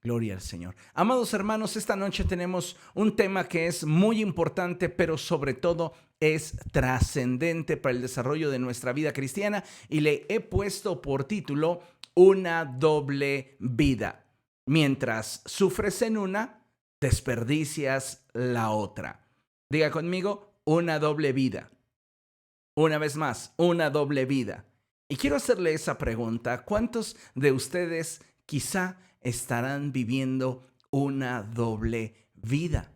Gloria al Señor. Amados hermanos, esta noche tenemos un tema que es muy importante, pero sobre todo es trascendente para el desarrollo de nuestra vida cristiana y le he puesto por título Una doble vida. Mientras sufres en una, desperdicias la otra. Diga conmigo, una doble vida. Una vez más, una doble vida. Y quiero hacerle esa pregunta. ¿Cuántos de ustedes quizá estarán viviendo una doble vida?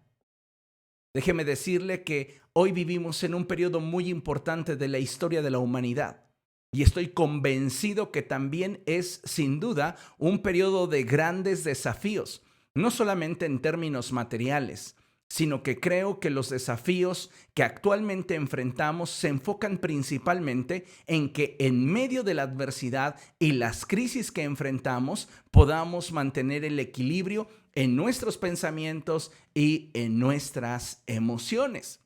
Déjeme decirle que hoy vivimos en un periodo muy importante de la historia de la humanidad. Y estoy convencido que también es, sin duda, un periodo de grandes desafíos, no solamente en términos materiales, sino que creo que los desafíos que actualmente enfrentamos se enfocan principalmente en que en medio de la adversidad y las crisis que enfrentamos podamos mantener el equilibrio en nuestros pensamientos y en nuestras emociones.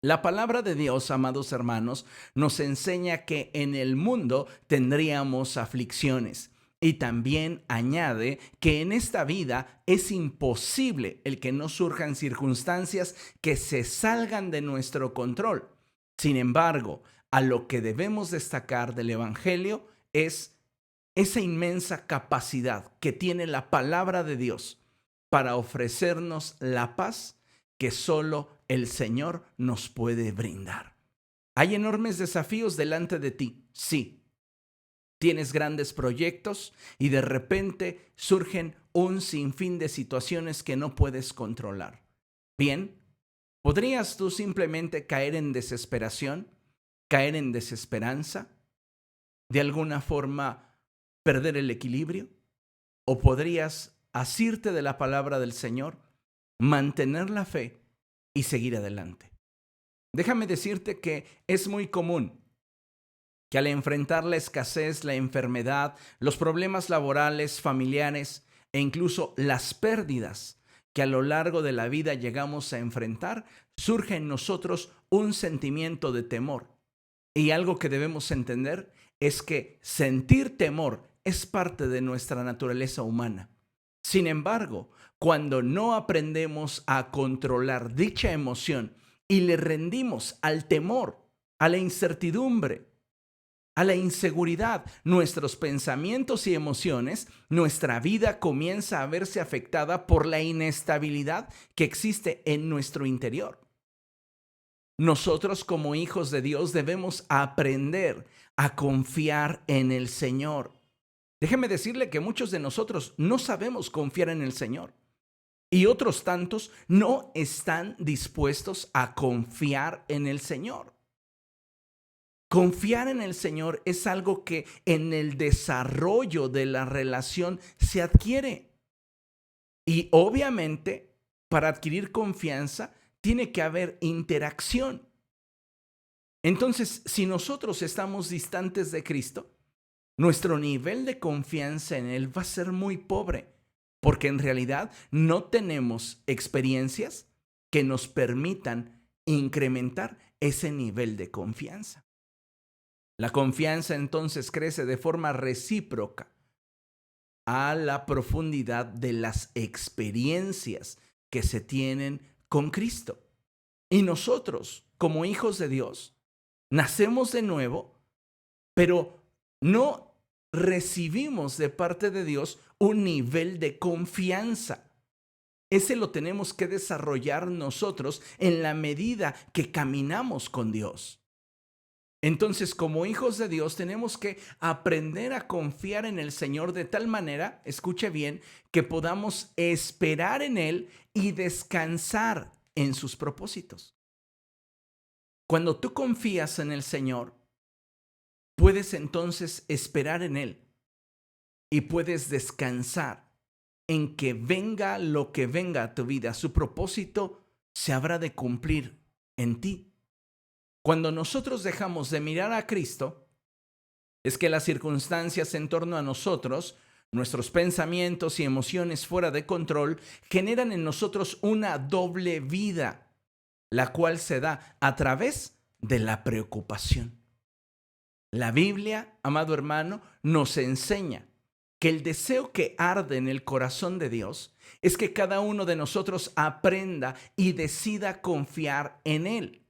La palabra de Dios, amados hermanos, nos enseña que en el mundo tendríamos aflicciones. Y también añade que en esta vida es imposible el que no surjan circunstancias que se salgan de nuestro control. Sin embargo, a lo que debemos destacar del Evangelio es esa inmensa capacidad que tiene la palabra de Dios para ofrecernos la paz que solo el Señor nos puede brindar. Hay enormes desafíos delante de ti, sí. Tienes grandes proyectos y de repente surgen un sinfín de situaciones que no puedes controlar. Bien, ¿podrías tú simplemente caer en desesperación, caer en desesperanza, de alguna forma perder el equilibrio? ¿O podrías asirte de la palabra del Señor, mantener la fe y seguir adelante? Déjame decirte que es muy común que al enfrentar la escasez, la enfermedad, los problemas laborales, familiares e incluso las pérdidas que a lo largo de la vida llegamos a enfrentar, surge en nosotros un sentimiento de temor. Y algo que debemos entender es que sentir temor es parte de nuestra naturaleza humana. Sin embargo, cuando no aprendemos a controlar dicha emoción y le rendimos al temor, a la incertidumbre, a la inseguridad, nuestros pensamientos y emociones, nuestra vida comienza a verse afectada por la inestabilidad que existe en nuestro interior. Nosotros como hijos de Dios debemos aprender a confiar en el Señor. Déjeme decirle que muchos de nosotros no sabemos confiar en el Señor y otros tantos no están dispuestos a confiar en el Señor. Confiar en el Señor es algo que en el desarrollo de la relación se adquiere. Y obviamente, para adquirir confianza, tiene que haber interacción. Entonces, si nosotros estamos distantes de Cristo, nuestro nivel de confianza en Él va a ser muy pobre, porque en realidad no tenemos experiencias que nos permitan incrementar ese nivel de confianza. La confianza entonces crece de forma recíproca a la profundidad de las experiencias que se tienen con Cristo. Y nosotros, como hijos de Dios, nacemos de nuevo, pero no recibimos de parte de Dios un nivel de confianza. Ese lo tenemos que desarrollar nosotros en la medida que caminamos con Dios. Entonces, como hijos de Dios, tenemos que aprender a confiar en el Señor de tal manera, escuche bien, que podamos esperar en Él y descansar en sus propósitos. Cuando tú confías en el Señor, puedes entonces esperar en Él y puedes descansar en que venga lo que venga a tu vida, su propósito se habrá de cumplir en ti. Cuando nosotros dejamos de mirar a Cristo, es que las circunstancias en torno a nosotros, nuestros pensamientos y emociones fuera de control, generan en nosotros una doble vida, la cual se da a través de la preocupación. La Biblia, amado hermano, nos enseña que el deseo que arde en el corazón de Dios es que cada uno de nosotros aprenda y decida confiar en Él.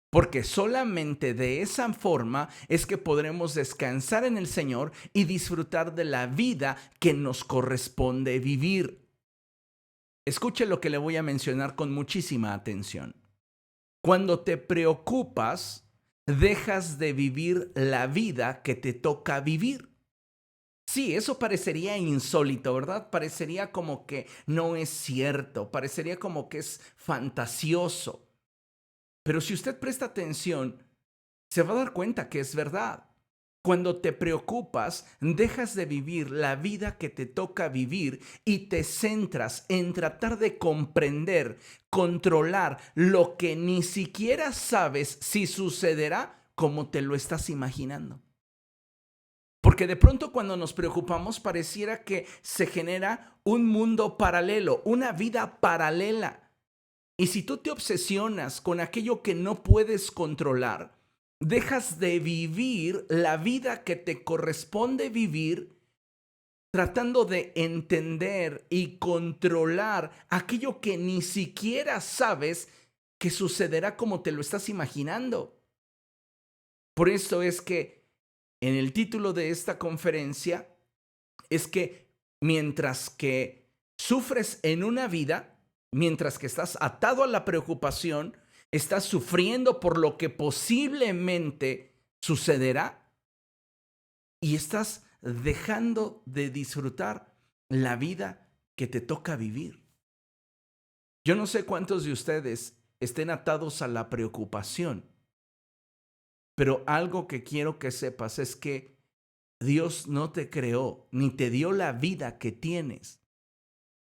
Porque solamente de esa forma es que podremos descansar en el Señor y disfrutar de la vida que nos corresponde vivir. Escuche lo que le voy a mencionar con muchísima atención. Cuando te preocupas, dejas de vivir la vida que te toca vivir. Sí, eso parecería insólito, ¿verdad? Parecería como que no es cierto, parecería como que es fantasioso. Pero si usted presta atención, se va a dar cuenta que es verdad. Cuando te preocupas, dejas de vivir la vida que te toca vivir y te centras en tratar de comprender, controlar lo que ni siquiera sabes si sucederá como te lo estás imaginando. Porque de pronto cuando nos preocupamos pareciera que se genera un mundo paralelo, una vida paralela. Y si tú te obsesionas con aquello que no puedes controlar, dejas de vivir la vida que te corresponde vivir tratando de entender y controlar aquello que ni siquiera sabes que sucederá como te lo estás imaginando. Por eso es que en el título de esta conferencia es que mientras que sufres en una vida, mientras que estás atado a la preocupación, estás sufriendo por lo que posiblemente sucederá y estás dejando de disfrutar la vida que te toca vivir. Yo no sé cuántos de ustedes estén atados a la preocupación, pero algo que quiero que sepas es que Dios no te creó ni te dio la vida que tienes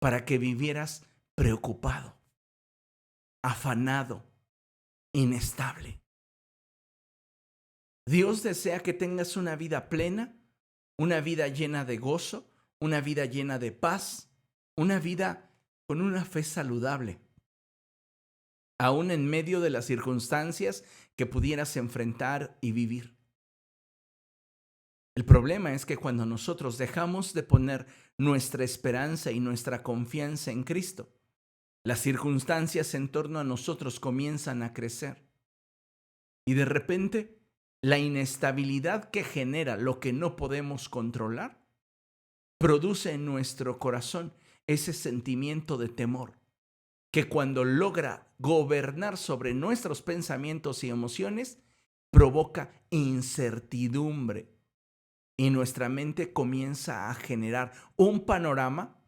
para que vivieras preocupado, afanado, inestable. Dios desea que tengas una vida plena, una vida llena de gozo, una vida llena de paz, una vida con una fe saludable, aún en medio de las circunstancias que pudieras enfrentar y vivir. El problema es que cuando nosotros dejamos de poner nuestra esperanza y nuestra confianza en Cristo, las circunstancias en torno a nosotros comienzan a crecer. Y de repente, la inestabilidad que genera lo que no podemos controlar produce en nuestro corazón ese sentimiento de temor, que cuando logra gobernar sobre nuestros pensamientos y emociones, provoca incertidumbre. Y nuestra mente comienza a generar un panorama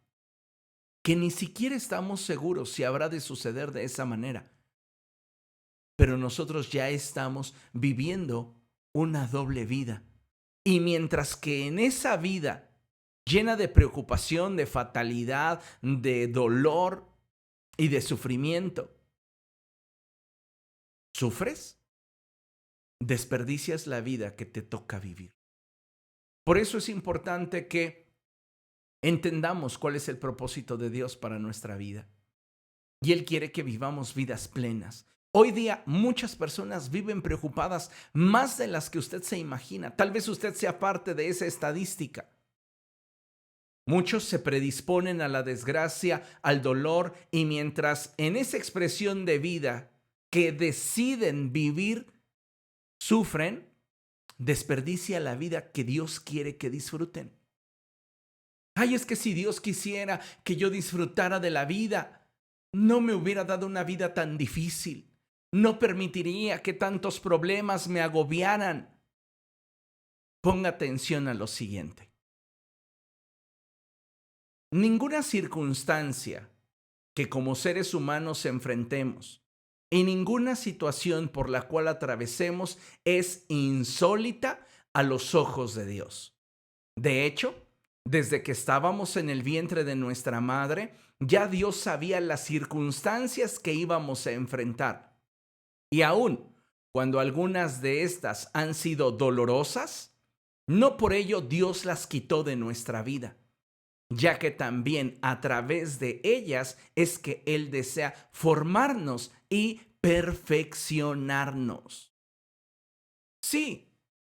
que ni siquiera estamos seguros si habrá de suceder de esa manera. Pero nosotros ya estamos viviendo una doble vida. Y mientras que en esa vida llena de preocupación, de fatalidad, de dolor y de sufrimiento, sufres, desperdicias la vida que te toca vivir. Por eso es importante que entendamos cuál es el propósito de Dios para nuestra vida. Y Él quiere que vivamos vidas plenas. Hoy día muchas personas viven preocupadas más de las que usted se imagina. Tal vez usted sea parte de esa estadística. Muchos se predisponen a la desgracia, al dolor, y mientras en esa expresión de vida que deciden vivir, sufren, desperdicia la vida que Dios quiere que disfruten. Ay, es que si Dios quisiera que yo disfrutara de la vida, no me hubiera dado una vida tan difícil. No permitiría que tantos problemas me agobiaran. Ponga atención a lo siguiente. Ninguna circunstancia que como seres humanos enfrentemos y ninguna situación por la cual atravesemos es insólita a los ojos de Dios. De hecho, desde que estábamos en el vientre de nuestra madre, ya Dios sabía las circunstancias que íbamos a enfrentar. Y aún cuando algunas de estas han sido dolorosas, no por ello Dios las quitó de nuestra vida, ya que también a través de ellas es que Él desea formarnos y perfeccionarnos. Sí,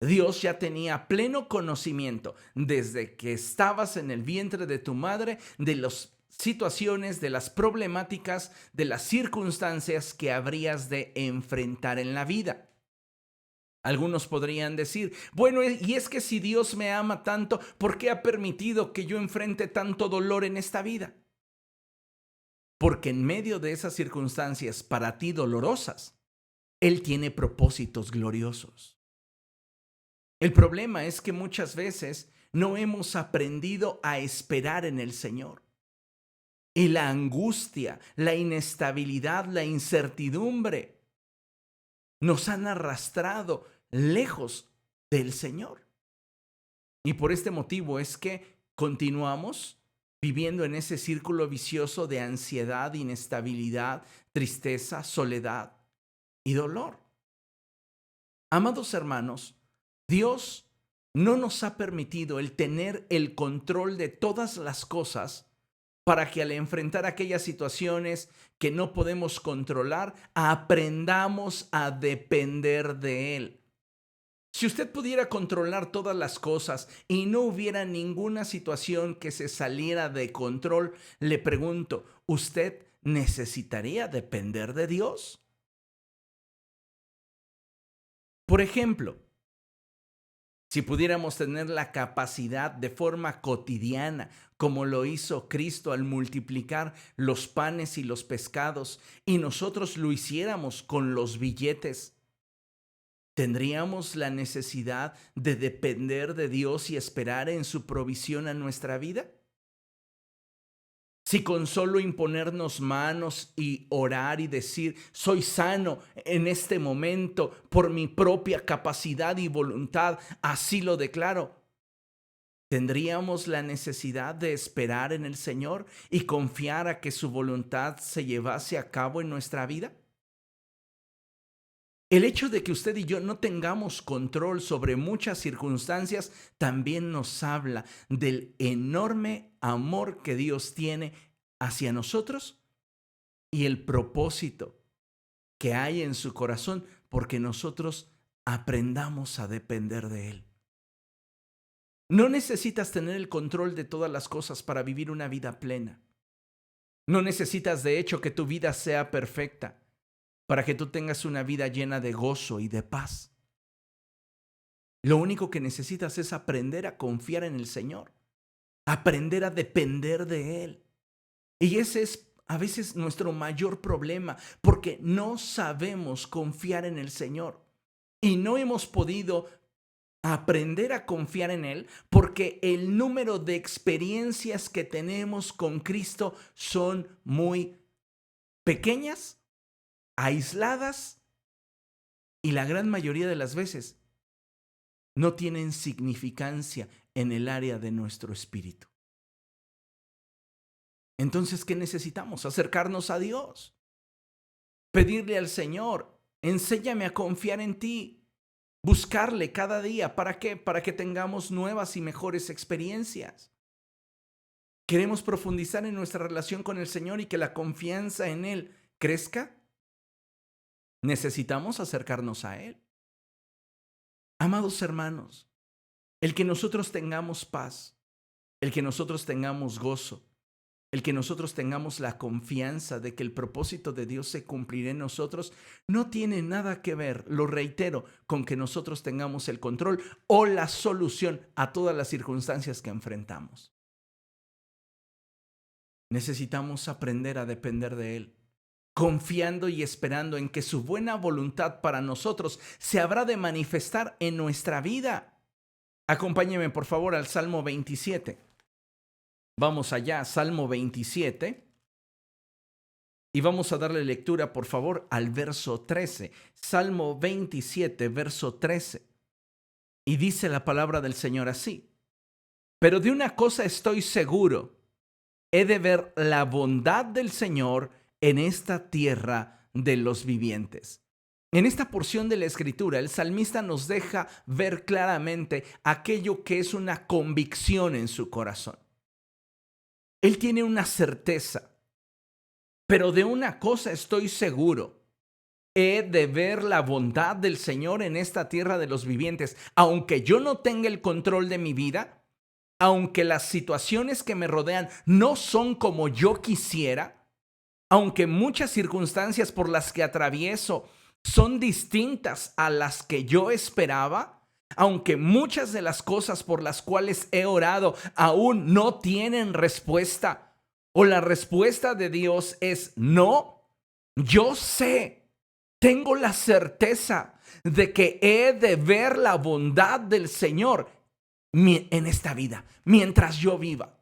Dios ya tenía pleno conocimiento desde que estabas en el vientre de tu madre de las situaciones, de las problemáticas, de las circunstancias que habrías de enfrentar en la vida. Algunos podrían decir, bueno, y es que si Dios me ama tanto, ¿por qué ha permitido que yo enfrente tanto dolor en esta vida? Porque en medio de esas circunstancias para ti dolorosas, Él tiene propósitos gloriosos. El problema es que muchas veces no hemos aprendido a esperar en el Señor. Y la angustia, la inestabilidad, la incertidumbre nos han arrastrado lejos del Señor. Y por este motivo es que continuamos viviendo en ese círculo vicioso de ansiedad, inestabilidad, tristeza, soledad y dolor. Amados hermanos, Dios no nos ha permitido el tener el control de todas las cosas para que al enfrentar aquellas situaciones que no podemos controlar, aprendamos a depender de Él. Si usted pudiera controlar todas las cosas y no hubiera ninguna situación que se saliera de control, le pregunto, ¿usted necesitaría depender de Dios? Por ejemplo, si pudiéramos tener la capacidad de forma cotidiana, como lo hizo Cristo al multiplicar los panes y los pescados, y nosotros lo hiciéramos con los billetes, ¿tendríamos la necesidad de depender de Dios y esperar en su provisión a nuestra vida? Si con solo imponernos manos y orar y decir, soy sano en este momento por mi propia capacidad y voluntad, así lo declaro, ¿tendríamos la necesidad de esperar en el Señor y confiar a que su voluntad se llevase a cabo en nuestra vida? El hecho de que usted y yo no tengamos control sobre muchas circunstancias también nos habla del enorme amor que Dios tiene hacia nosotros y el propósito que hay en su corazón porque nosotros aprendamos a depender de Él. No necesitas tener el control de todas las cosas para vivir una vida plena. No necesitas, de hecho, que tu vida sea perfecta para que tú tengas una vida llena de gozo y de paz. Lo único que necesitas es aprender a confiar en el Señor, aprender a depender de Él. Y ese es a veces nuestro mayor problema, porque no sabemos confiar en el Señor y no hemos podido aprender a confiar en Él porque el número de experiencias que tenemos con Cristo son muy pequeñas, aisladas y la gran mayoría de las veces no tienen significancia en el área de nuestro espíritu. Entonces, ¿qué necesitamos? Acercarnos a Dios, pedirle al Señor, enséñame a confiar en ti, buscarle cada día. ¿Para qué? Para que tengamos nuevas y mejores experiencias. ¿Queremos profundizar en nuestra relación con el Señor y que la confianza en Él crezca? Necesitamos acercarnos a Él. Amados hermanos, el que nosotros tengamos paz, el que nosotros tengamos gozo, el que nosotros tengamos la confianza de que el propósito de Dios se cumplirá en nosotros, no tiene nada que ver, lo reitero, con que nosotros tengamos el control o la solución a todas las circunstancias que enfrentamos. Necesitamos aprender a depender de Él, confiando y esperando en que su buena voluntad para nosotros se habrá de manifestar en nuestra vida. Acompáñeme por favor al Salmo 27. Vamos allá, Salmo 27. Y vamos a darle lectura, por favor, al verso 13. Salmo 27, verso 13. Y dice la palabra del Señor así: pero de una cosa estoy seguro, he de ver la bondad del Señor en esta tierra de los vivientes. En esta porción de la Escritura, el salmista nos deja ver claramente aquello que es una convicción en su corazón. Él tiene una certeza, pero de una cosa estoy seguro, He de ver la bondad del Señor en esta tierra de los vivientes. Aunque yo no tenga el control de mi vida, aunque las situaciones que me rodean no son como yo quisiera, aunque muchas circunstancias por las que atravieso son distintas a las que yo esperaba, aunque muchas de las cosas por las cuales he orado aún no tienen respuesta, o la respuesta de Dios es no, yo sé, tengo la certeza de que he de ver la bondad del Señor en esta vida, mientras yo viva.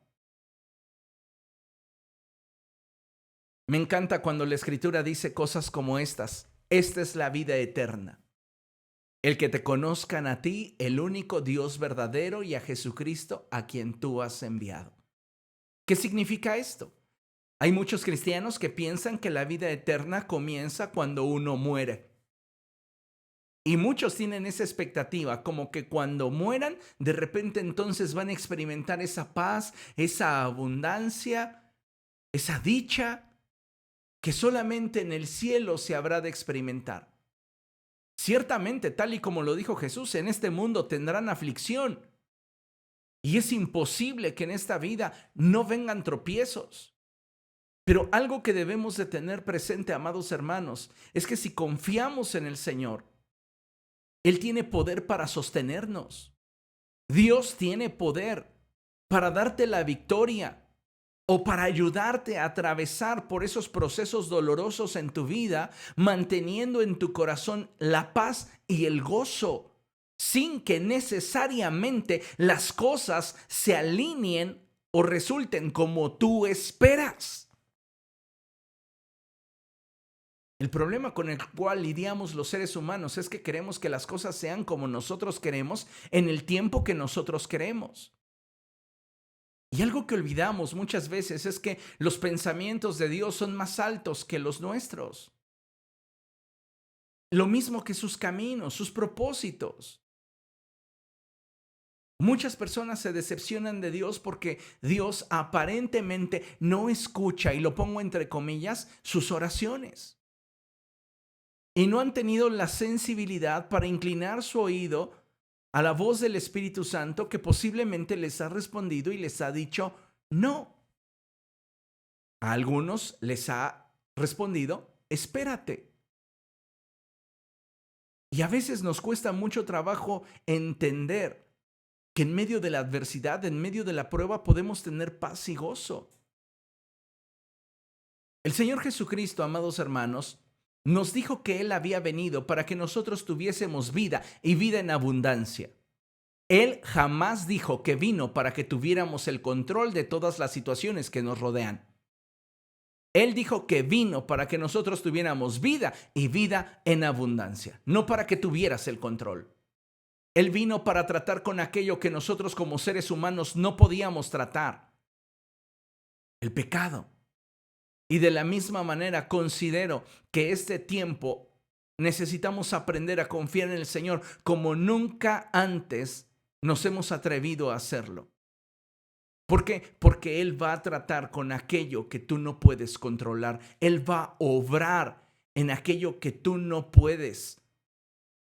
Me encanta cuando la Escritura dice cosas como estas. Esta es la vida eterna. El que te conozcan a ti, el único Dios verdadero, y a Jesucristo, a quien tú has enviado. ¿Qué significa esto? Hay muchos cristianos que piensan que la vida eterna comienza cuando uno muere. Y muchos tienen esa expectativa, como que cuando mueran, de repente entonces van a experimentar esa paz, esa abundancia, esa dicha, que solamente en el cielo se habrá de experimentar. Ciertamente, tal y como lo dijo Jesús, en este mundo tendrán aflicción. Y es imposible que en esta vida no vengan tropiezos. Pero algo que debemos de tener presente, amados hermanos, es que si confiamos en el Señor, Él tiene poder para sostenernos. Dios tiene poder para darte la victoria o para ayudarte a atravesar por esos procesos dolorosos en tu vida, manteniendo en tu corazón la paz y el gozo, sin que necesariamente las cosas se alineen o resulten como tú esperas. El problema con el cual lidiamos los seres humanos es que queremos que las cosas sean como nosotros queremos, en el tiempo que nosotros queremos. Y algo que olvidamos muchas veces es que los pensamientos de Dios son más altos que los nuestros. Lo mismo que sus caminos, sus propósitos. Muchas personas se decepcionan de Dios porque Dios aparentemente no escucha, y lo pongo entre comillas, sus oraciones. Y no han tenido la sensibilidad para inclinar su oído a la voz del Espíritu Santo, que posiblemente les ha respondido y les ha dicho no. A algunos les ha respondido, espérate. Y a veces nos cuesta mucho trabajo entender que en medio de la adversidad, en medio de la prueba, podemos tener paz y gozo. El Señor Jesucristo, amados hermanos, nos dijo que Él había venido para que nosotros tuviésemos vida y vida en abundancia. Él jamás dijo que vino para que tuviéramos el control de todas las situaciones que nos rodean. Él dijo que vino para que nosotros tuviéramos vida y vida en abundancia, no para que tuvieras el control. Él vino para tratar con aquello que nosotros como seres humanos no podíamos tratar: el pecado. Y de la misma manera considero que este tiempo necesitamos aprender a confiar en el Señor como nunca antes nos hemos atrevido a hacerlo. ¿Por qué? Porque Él va a tratar con aquello que tú no puedes controlar. Él va a obrar en aquello que tú no puedes,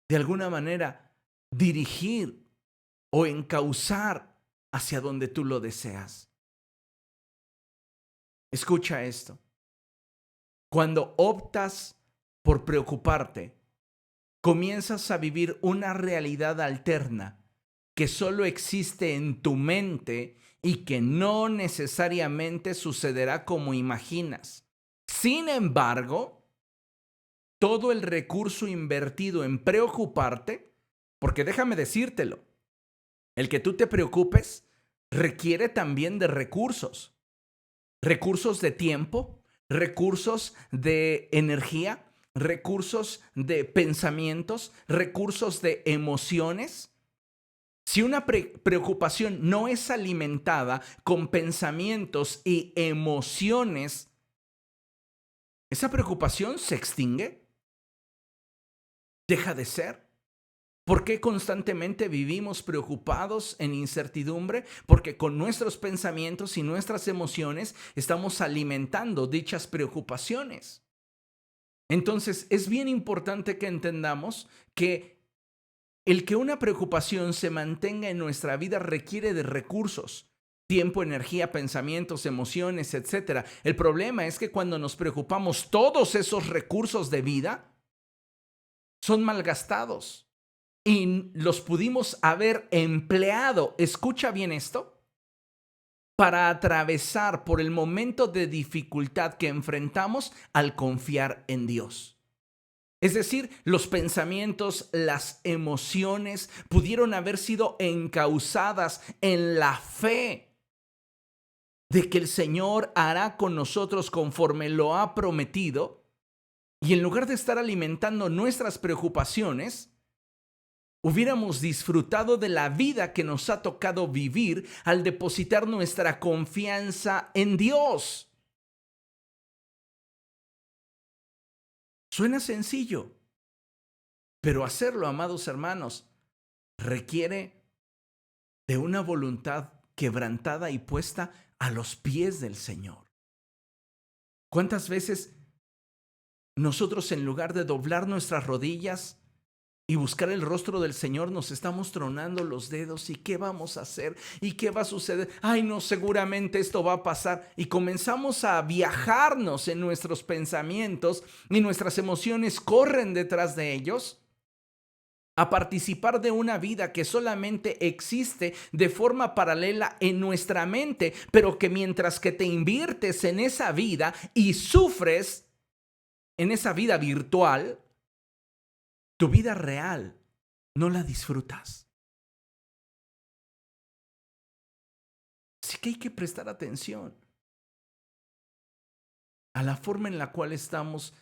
de alguna manera, dirigir o encauzar hacia donde tú lo deseas. Escucha esto. Cuando optas por preocuparte, comienzas a vivir una realidad alterna que solo existe en tu mente y que no necesariamente sucederá como imaginas. Sin embargo, todo el recurso invertido en preocuparte, porque déjame decírtelo, el que tú te preocupes requiere también de recursos. Recursos de tiempo, recursos de energía, recursos de pensamientos, recursos de emociones. Si una preocupación no es alimentada con pensamientos y emociones, esa preocupación se extingue, deja de ser. ¿Por qué constantemente vivimos preocupados en incertidumbre? Porque con nuestros pensamientos y nuestras emociones estamos alimentando dichas preocupaciones. Entonces, es bien importante que entendamos que el que una preocupación se mantenga en nuestra vida requiere de recursos, tiempo, energía, pensamientos, emociones, etcétera. El problema es que cuando nos preocupamos, todos esos recursos de vida son malgastados y los pudimos haber empleado, escucha bien esto, para atravesar por el momento de dificultad que enfrentamos al confiar en Dios. Es decir, los pensamientos, las emociones pudieron haber sido encausadas en la fe de que el Señor hará con nosotros conforme lo ha prometido. Y en lugar de estar alimentando nuestras preocupaciones, hubiéramos disfrutado de la vida que nos ha tocado vivir al depositar nuestra confianza en Dios. Suena sencillo, pero hacerlo, amados hermanos, requiere de una voluntad quebrantada y puesta a los pies del Señor. ¿Cuántas veces nosotros, en lugar de doblar nuestras rodillas y buscar el rostro del Señor, nos estamos tronando los dedos? ¿Y qué vamos a hacer? ¿Y qué va a suceder? Ay, no, seguramente esto va a pasar. Y comenzamos a viajarnos en nuestros pensamientos y nuestras emociones corren detrás de ellos, a participar de una vida que solamente existe de forma paralela en nuestra mente, pero que mientras que te inviertes en esa vida y sufres en esa vida virtual, tu vida real no la disfrutas. Así que hay que prestar atención a la forma en la cual estamos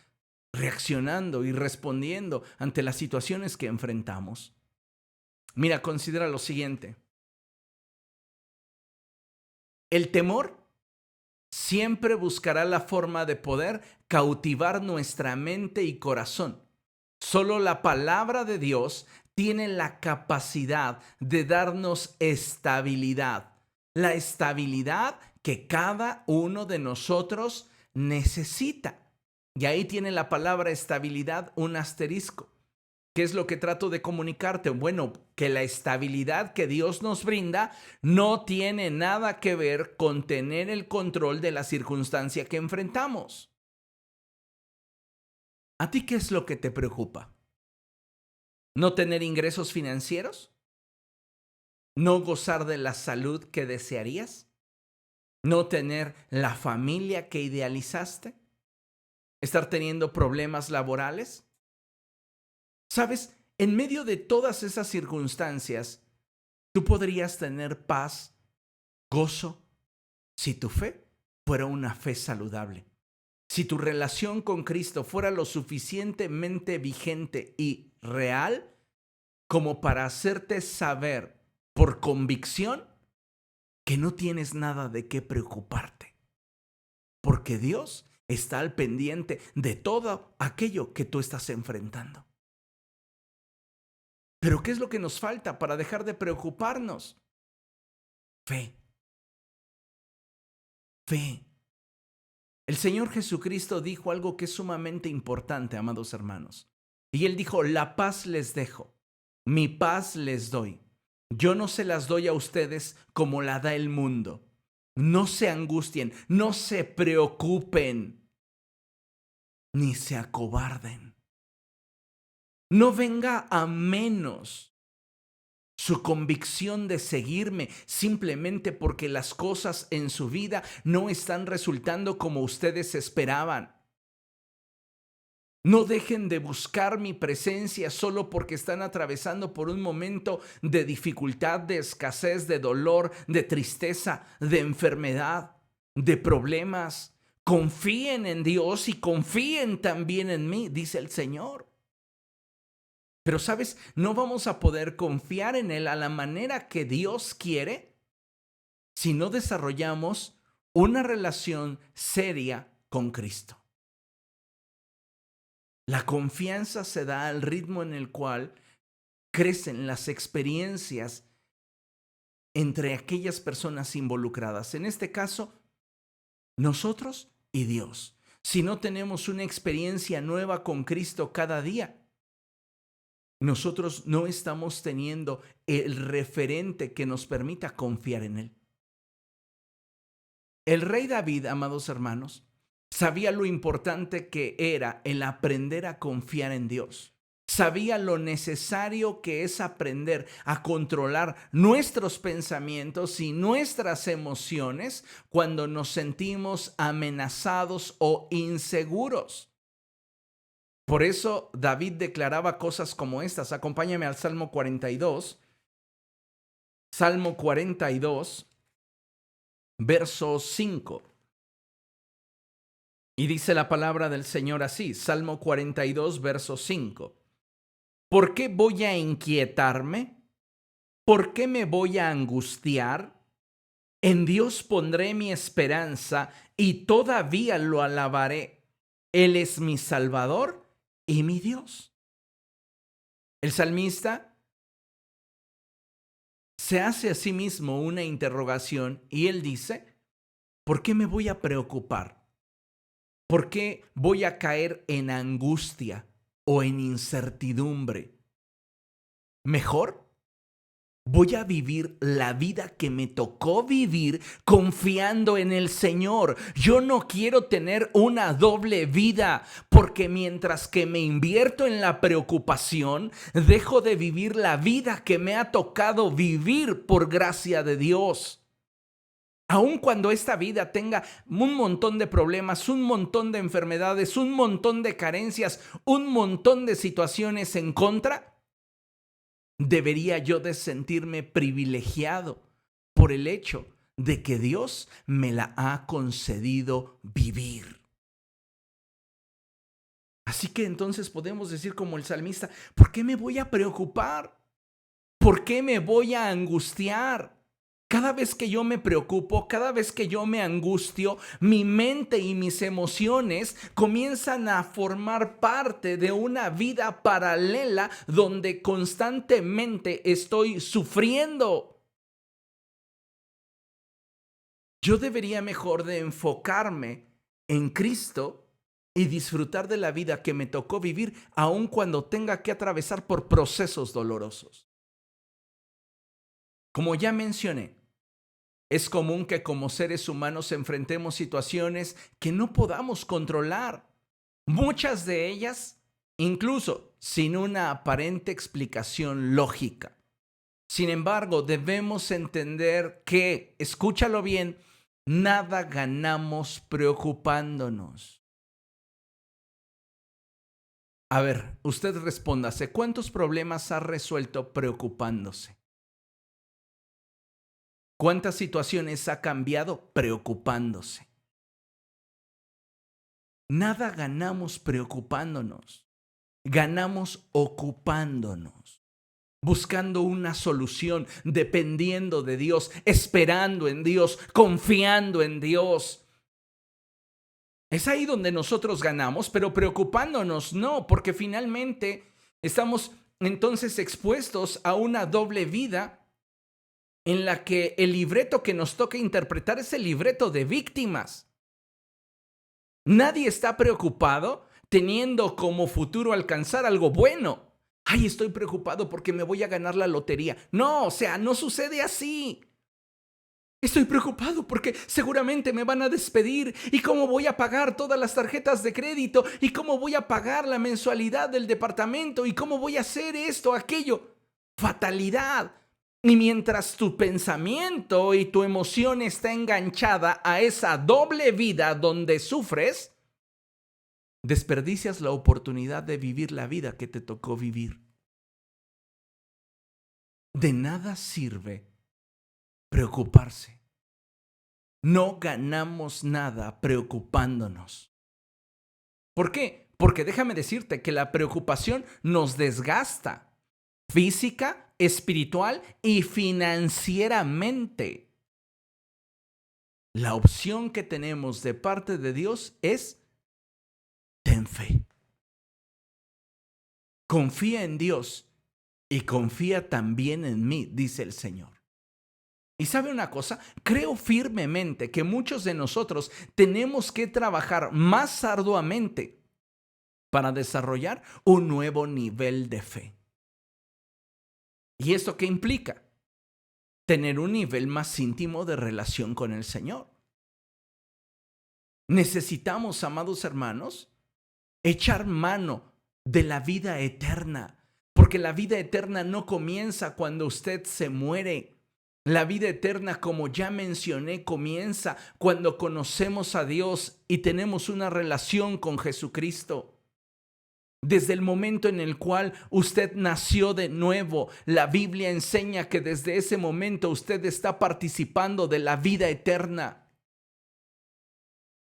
reaccionando y respondiendo ante las situaciones que enfrentamos. Mira, considera lo siguiente. El temor siempre buscará la forma de poder cautivar nuestra mente y corazón. Solo la palabra de Dios tiene la capacidad de darnos estabilidad. La estabilidad que cada uno de nosotros necesita. Y ahí tiene la palabra estabilidad un asterisco. ¿Qué es lo que trato de comunicarte? Bueno, que la estabilidad que Dios nos brinda no tiene nada que ver con tener el control de la circunstancia que enfrentamos. ¿A ti qué es lo que te preocupa? ¿No tener ingresos financieros? ¿No gozar de la salud que desearías? ¿No tener la familia que idealizaste? ¿Estar teniendo problemas laborales? ¿Sabes? En medio de todas esas circunstancias, tú podrías tener paz, gozo, si tu fe fuera una fe saludable. Si tu relación con Cristo fuera lo suficientemente vigente y real como para hacerte saber por convicción que no tienes nada de qué preocuparte, porque Dios está al pendiente de todo aquello que tú estás enfrentando. Pero ¿qué es lo que nos falta para dejar de preocuparnos? Fe. Fe. El Señor Jesucristo dijo algo que es sumamente importante, amados hermanos. Y Él dijo, la paz les dejo, mi paz les doy. Yo no se las doy a ustedes como la da el mundo. No se angustien, no se preocupen, ni se acobarden. No venga a menos su convicción de seguirme simplemente porque las cosas en su vida no están resultando como ustedes esperaban. No dejen de buscar mi presencia solo porque están atravesando por un momento de dificultad, de escasez, de dolor, de tristeza, de enfermedad, de problemas. Confíen en Dios y confíen también en mí, dice el Señor. Pero sabes, no vamos a poder confiar en Él a la manera que Dios quiere si no desarrollamos una relación seria con Cristo. La confianza se da al ritmo en el cual crecen las experiencias entre aquellas personas involucradas. En este caso, nosotros y Dios. si no tenemos una experiencia nueva con Cristo cada día? Nosotros no estamos teniendo el referente que nos permita confiar en Él. El rey David, amados hermanos, sabía lo importante que era el aprender a confiar en Dios. Sabía lo necesario que es aprender a controlar nuestros pensamientos y nuestras emociones cuando nos sentimos amenazados o inseguros. Por eso David declaraba cosas como estas. Acompáñame al Salmo 42. Salmo 42, verso 5. Y dice la palabra del Señor así, Salmo 42, verso 5. ¿Por qué voy a inquietarme? ¿Por qué me voy a angustiar? En Dios pondré mi esperanza y todavía lo alabaré. Él es mi Salvador y mi Dios. El salmista se hace a sí mismo una interrogación y él dice, ¿por qué me voy a preocupar? ¿Por qué voy a caer en angustia o en incertidumbre? Mejor voy a vivir la vida que me tocó vivir confiando en el Señor. Yo no quiero tener una doble vida, porque mientras que me invierto en la preocupación, dejo de vivir la vida que me ha tocado vivir por gracia de Dios. Aun cuando esta vida tenga un montón de problemas, un montón de enfermedades, un montón de carencias, un montón de situaciones en contra, debería yo de sentirme privilegiado por el hecho de que Dios me la ha concedido vivir. Así que entonces podemos decir como el salmista, ¿por qué me voy a preocupar? ¿Por qué me voy a angustiar? Cada vez que yo me preocupo, cada vez que yo me angustio, mi mente y mis emociones comienzan a formar parte de una vida paralela donde constantemente estoy sufriendo. Yo debería mejor de enfocarme en Cristo y disfrutar de la vida que me tocó vivir, aun cuando tenga que atravesar por procesos dolorosos. Como ya mencioné, es común que como seres humanos enfrentemos situaciones que no podamos controlar. Muchas de ellas, incluso sin una aparente explicación lógica. Sin embargo, debemos entender que, escúchalo bien, nada ganamos preocupándonos. A ver, usted respóndase, ¿cuántos problemas ha resuelto preocupándose? ¿Cuántas situaciones ha cambiado preocupándose? Nada ganamos preocupándonos. Ganamos ocupándonos, buscando una solución, dependiendo de Dios, esperando en Dios, confiando en Dios. Es ahí donde nosotros ganamos, pero preocupándonos no, porque finalmente estamos entonces expuestos a una doble vida en la que el libreto que nos toca interpretar es el libreto de víctimas. Nadie está preocupado teniendo como futuro alcanzar algo bueno. Ay, estoy preocupado porque me voy a ganar la lotería. No, o sea, no sucede así. Estoy preocupado porque seguramente me van a despedir. ¿Y cómo voy a pagar todas las tarjetas de crédito? ¿Y cómo voy a pagar la mensualidad del departamento? ¿Y cómo voy a hacer esto, aquello? Fatalidad. Y mientras tu pensamiento y tu emoción está enganchada a esa doble vida donde sufres, desperdicias la oportunidad de vivir la vida que te tocó vivir. De nada sirve preocuparse. No ganamos nada preocupándonos. ¿Por qué? Porque déjame decirte que la preocupación nos desgasta física, espiritual y financieramente. La opción que tenemos de parte de Dios es: ten fe. Confía en Dios y confía también en mí, dice el Señor. Y sabe una cosa, creo firmemente que muchos de nosotros tenemos que trabajar más arduamente para desarrollar un nuevo nivel de fe. ¿Y esto qué implica? Tener un nivel más íntimo de relación con el Señor. Necesitamos, amados hermanos, echar mano de la vida eterna, porque la vida eterna no comienza cuando usted se muere. La vida eterna, como ya mencioné, comienza cuando conocemos a Dios y tenemos una relación con Jesucristo. Desde el momento en el cual usted nació de nuevo, la Biblia enseña que desde ese momento usted está participando de la vida eterna.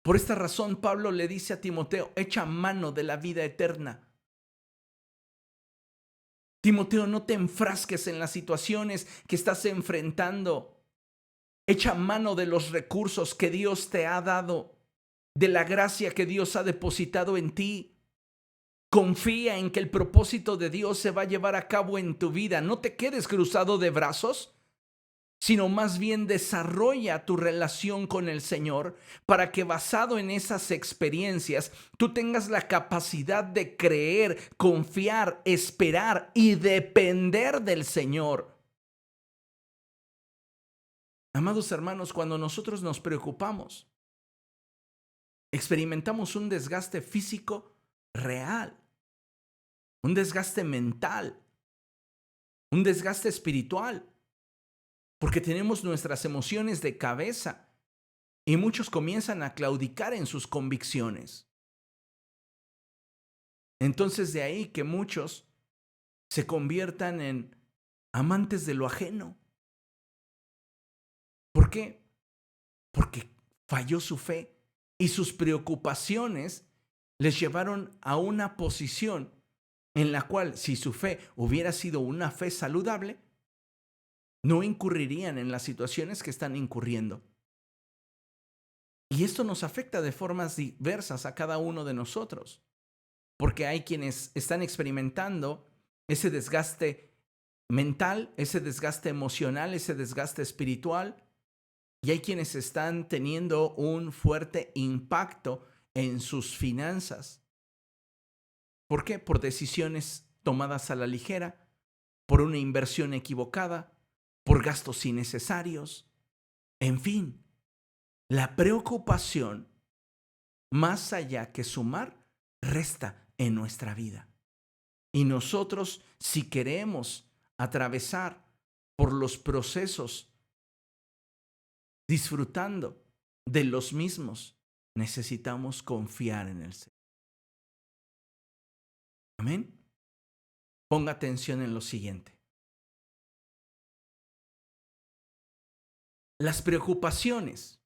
Por esta razón, Pablo le dice a Timoteo, echa mano de la vida eterna. Timoteo, no te enfrasques en las situaciones que estás enfrentando. Echa mano de los recursos que Dios te ha dado, de la gracia que Dios ha depositado en ti. Confía en que el propósito de Dios se va a llevar a cabo en tu vida. No te quedes cruzado de brazos, sino más bien desarrolla tu relación con el Señor para que basado en esas experiencias tú tengas la capacidad de creer, confiar, esperar y depender del Señor. Amados hermanos, cuando nosotros nos preocupamos, experimentamos un desgaste físico real, un desgaste mental, un desgaste espiritual, porque tenemos nuestras emociones de cabeza y muchos comienzan a claudicar en sus convicciones. Entonces de ahí que muchos se conviertan en amantes de lo ajeno. ¿Por qué? Porque falló su fe y sus preocupaciones les llevaron a una posición en la cual, si su fe hubiera sido una fe saludable, no incurrirían en las situaciones que están incurriendo. Y esto nos afecta de formas diversas a cada uno de nosotros, porque hay quienes están experimentando ese desgaste mental, ese desgaste emocional, ese desgaste espiritual, y hay quienes están teniendo un fuerte impacto en sus finanzas. ¿Por qué? Por decisiones tomadas a la ligera, por una inversión equivocada, por gastos innecesarios. En fin, la preocupación, más allá que sumar, resta en nuestra vida. Y nosotros, si queremos atravesar por los procesos disfrutando de los mismos, necesitamos confiar en el Señor. Amén. Ponga atención en lo siguiente. Las preocupaciones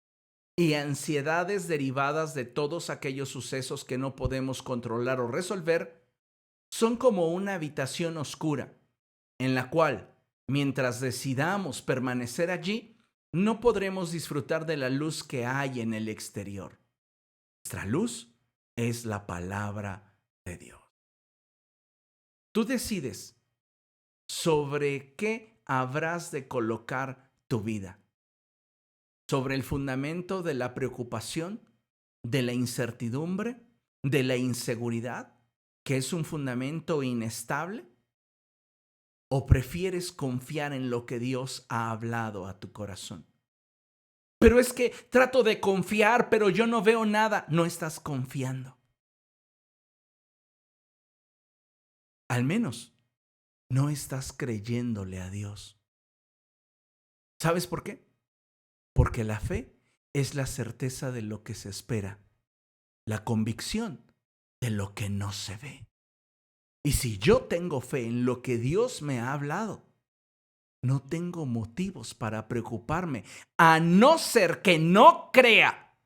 y ansiedades derivadas de todos aquellos sucesos que no podemos controlar o resolver son como una habitación oscura en la cual, mientras decidamos permanecer allí, no podremos disfrutar de la luz que hay en el exterior. Nuestra luz es la palabra de Dios. Tú decides sobre qué habrás de colocar tu vida. Sobre el fundamento de la preocupación, de la incertidumbre, de la inseguridad, que es un fundamento inestable, o prefieres confiar en lo que Dios ha hablado a tu corazón. Pero es que trato de confiar, pero yo no veo nada. No estás confiando. Al menos no estás creyéndole a Dios. ¿Sabes por qué? Porque la fe es la certeza de lo que se espera, la convicción de lo que no se ve. Y si yo tengo fe en lo que Dios me ha hablado, no tengo motivos para preocuparme, a no ser que no crea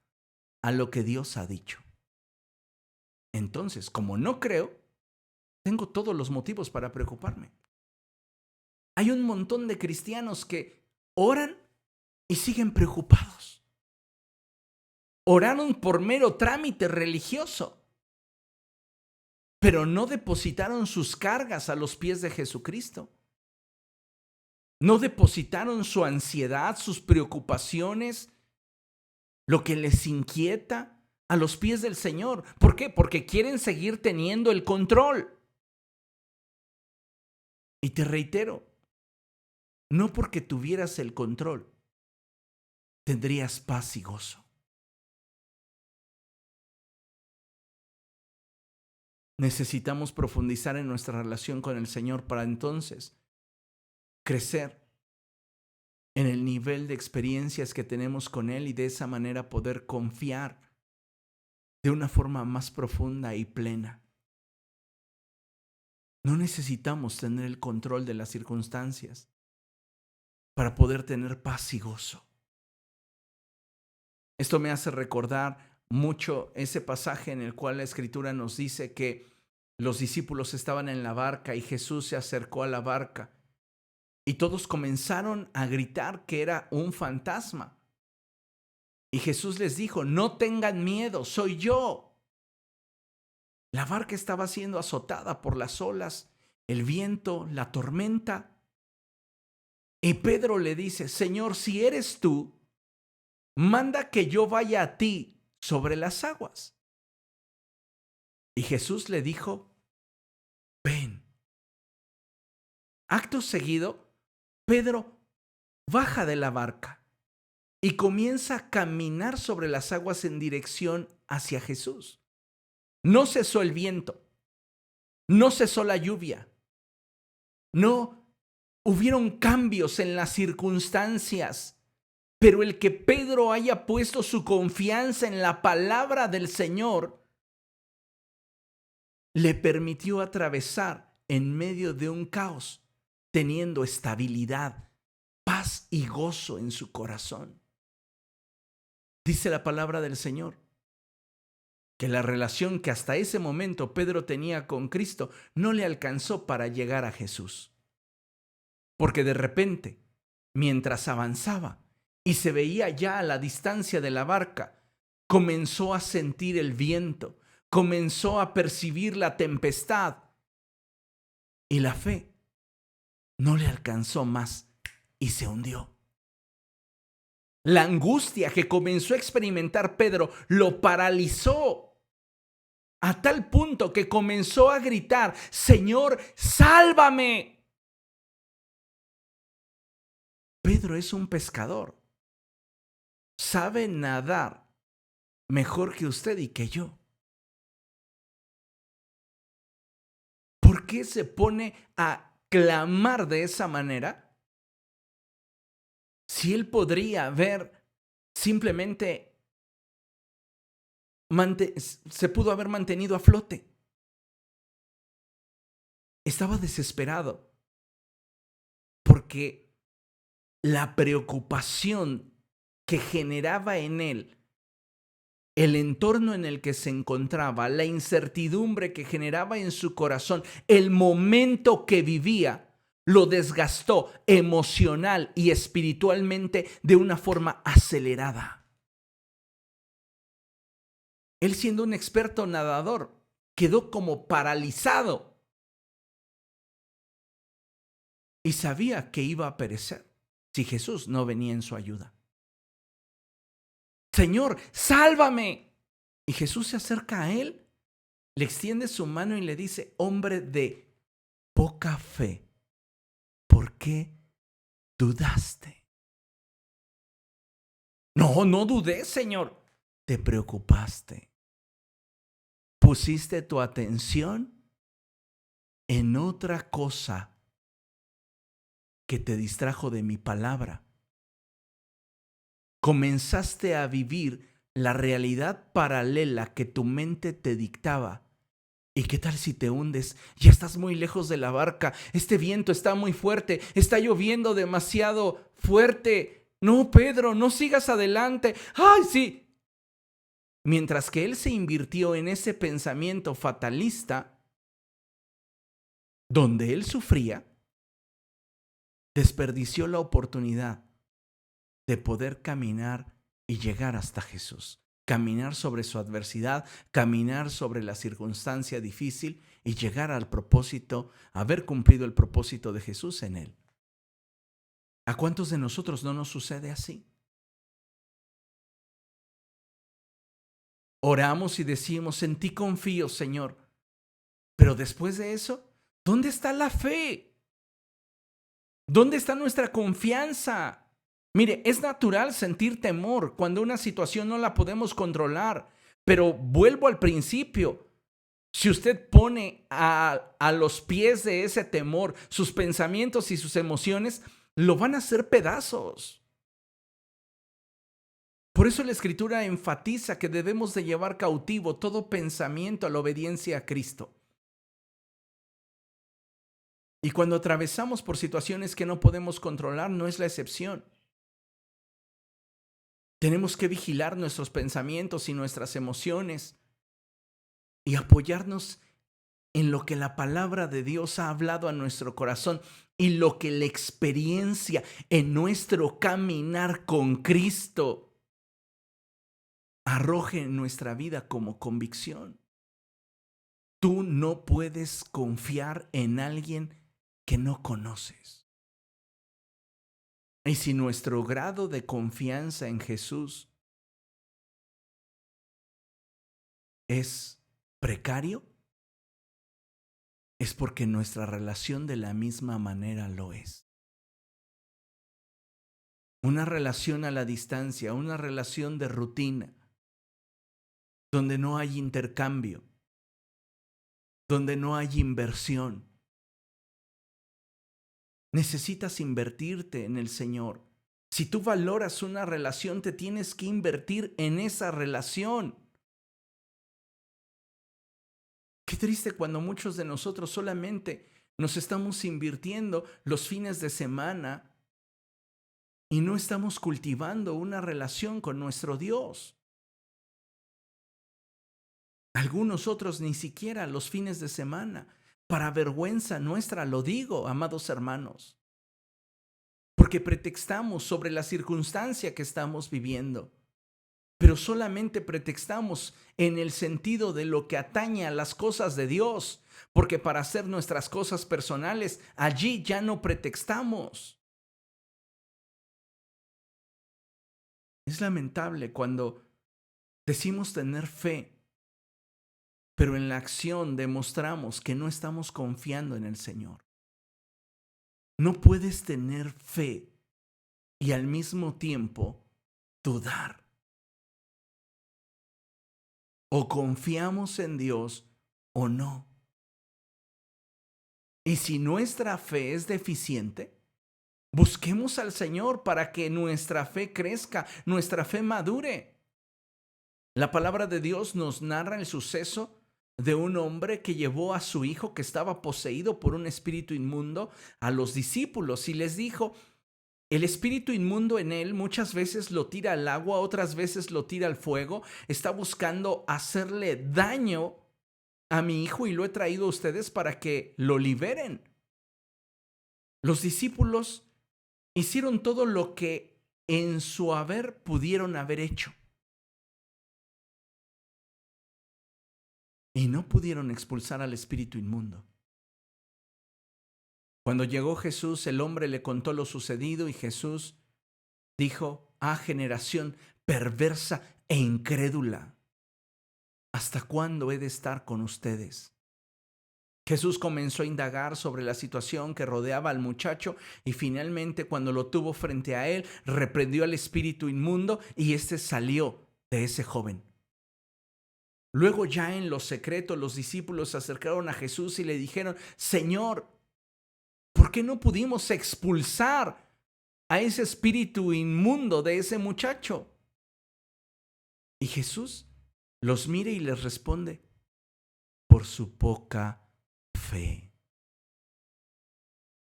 a lo que Dios ha dicho. Entonces, como no creo, tengo todos los motivos para preocuparme. Hay un montón de cristianos que oran y siguen preocupados. Oraron por mero trámite religioso, pero no depositaron sus cargas a los pies de Jesucristo. No depositaron su ansiedad, sus preocupaciones, lo que les inquieta a los pies del Señor. ¿Por qué? Porque quieren seguir teniendo el control. Y te reitero, no porque tuvieras el control, tendrías paz y gozo. Necesitamos profundizar en nuestra relación con el Señor para entonces crecer en el nivel de experiencias que tenemos con Él y de esa manera poder confiar de una forma más profunda y plena. No necesitamos tener el control de las circunstancias para poder tener paz y gozo. Esto me hace recordar mucho ese pasaje en el cual la Escritura nos dice que los discípulos estaban en la barca y Jesús se acercó a la barca y todos comenzaron a gritar que era un fantasma. Y Jesús les dijo: no tengan miedo, soy yo. La barca estaba siendo azotada por las olas, el viento, la tormenta. Y Pedro le dice: Señor, si eres tú, manda que yo vaya a ti sobre las aguas. Y Jesús le dijo: ven. Acto seguido, Pedro baja de la barca y comienza a caminar sobre las aguas en dirección hacia Jesús. No cesó el viento, no cesó la lluvia, no hubieron cambios en las circunstancias, pero el que Pedro haya puesto su confianza en la palabra del Señor le permitió atravesar en medio de un caos, teniendo estabilidad, paz y gozo en su corazón. Dice la palabra del Señor que la relación que hasta ese momento Pedro tenía con Cristo no le alcanzó para llegar a Jesús. Porque de repente, mientras avanzaba y se veía ya a la distancia de la barca, comenzó a sentir el viento, comenzó a percibir la tempestad y la fe no le alcanzó más y se hundió. La angustia que comenzó a experimentar Pedro lo paralizó a tal punto que comenzó a gritar: Señor, sálvame. Pedro es un pescador. Sabe nadar mejor que usted y que yo. ¿Por qué se pone a clamar de esa manera? Si él podría haber simplemente se pudo haber mantenido a flote. Estaba desesperado porque la preocupación que generaba en él el entorno en el que se encontraba, la incertidumbre que generaba en su corazón, el momento que vivía, lo desgastó emocional y espiritualmente de una forma acelerada. Él, siendo un experto nadador, quedó como paralizado y sabía que iba a perecer si Jesús no venía en su ayuda. Señor, sálvame. Y Jesús se acerca a él, le extiende su mano y le dice: hombre de poca fe, ¿por qué dudaste? No dudé, Señor. Te preocupaste. Pusiste tu atención en otra cosa que te distrajo de mi palabra. Comenzaste a vivir la realidad paralela que tu mente te dictaba. ¿Y qué tal si te hundes? Ya estás muy lejos de la barca. Este viento está muy fuerte. Está lloviendo demasiado fuerte. No, Pedro, no sigas adelante. ¡Ay, sí! Mientras que él se invirtió en ese pensamiento fatalista, donde él sufría, desperdició la oportunidad de poder caminar y llegar hasta Jesús. Caminar sobre su adversidad, caminar sobre la circunstancia difícil y llegar al propósito, haber cumplido el propósito de Jesús en él. ¿A cuántos de nosotros no nos sucede así? Oramos y decimos, en ti confío, Señor. Pero después de eso, ¿dónde está la fe? ¿Dónde está nuestra confianza? Mire, es natural sentir temor cuando una situación no la podemos controlar, pero vuelvo al principio. Si usted pone a los pies de ese temor sus pensamientos y sus emociones, lo van a hacer pedazos. Por eso la Escritura enfatiza que debemos de llevar cautivo todo pensamiento a la obediencia a Cristo. Y cuando atravesamos por situaciones que no podemos controlar, no es la excepción. Tenemos que vigilar nuestros pensamientos y nuestras emociones y apoyarnos en lo que la palabra de Dios ha hablado a nuestro corazón y lo que la experiencia en nuestro caminar con Cristo arroje en nuestra vida como convicción. Tú no puedes confiar en alguien que no conoces. Y si nuestro grado de confianza en Jesús es precario, es porque nuestra relación de la misma manera lo es. Una relación a la distancia, una relación de rutina, donde no hay intercambio, donde no hay inversión. Necesitas invertirte en el Señor. Si tú valoras una relación, te tienes que invertir en esa relación. Qué triste cuando muchos de nosotros solamente nos estamos invirtiendo los fines de semana y no estamos cultivando una relación con nuestro Dios. Algunos otros ni siquiera los fines de semana. Para vergüenza nuestra lo digo, amados hermanos, porque pretextamos sobre la circunstancia que estamos viviendo, pero solamente pretextamos en el sentido de lo que atañe a las cosas de Dios, porque para hacer nuestras cosas personales, allí ya no pretextamos. Es lamentable cuando decimos tener fe, pero en la acción demostramos que no estamos confiando en el Señor. No puedes tener fe y al mismo tiempo dudar. O confiamos en Dios o no. Y si nuestra fe es deficiente, busquemos al Señor para que nuestra fe crezca, nuestra fe madure. La palabra de Dios nos narra el suceso de un hombre que llevó a su hijo que estaba poseído por un espíritu inmundo a los discípulos y les dijo, el espíritu inmundo en él muchas veces lo tira al agua, otras veces lo tira al fuego, está buscando hacerle daño a mi hijo y lo he traído a ustedes para que lo liberen. Los discípulos hicieron todo lo que en su haber pudieron haber hecho y no pudieron expulsar al espíritu inmundo. Cuando llegó Jesús, el hombre le contó lo sucedido y Jesús dijo, generación perversa e incrédula, ¿hasta cuándo he de estar con ustedes? Jesús comenzó a indagar sobre la situación que rodeaba al muchacho y finalmente cuando lo tuvo frente a él, reprendió al espíritu inmundo y éste salió de ese joven. Luego ya en lo secreto los discípulos se acercaron a Jesús y le dijeron, Señor, ¿por qué no pudimos expulsar a ese espíritu inmundo de ese muchacho? Y Jesús los mira y les responde, por su poca fe.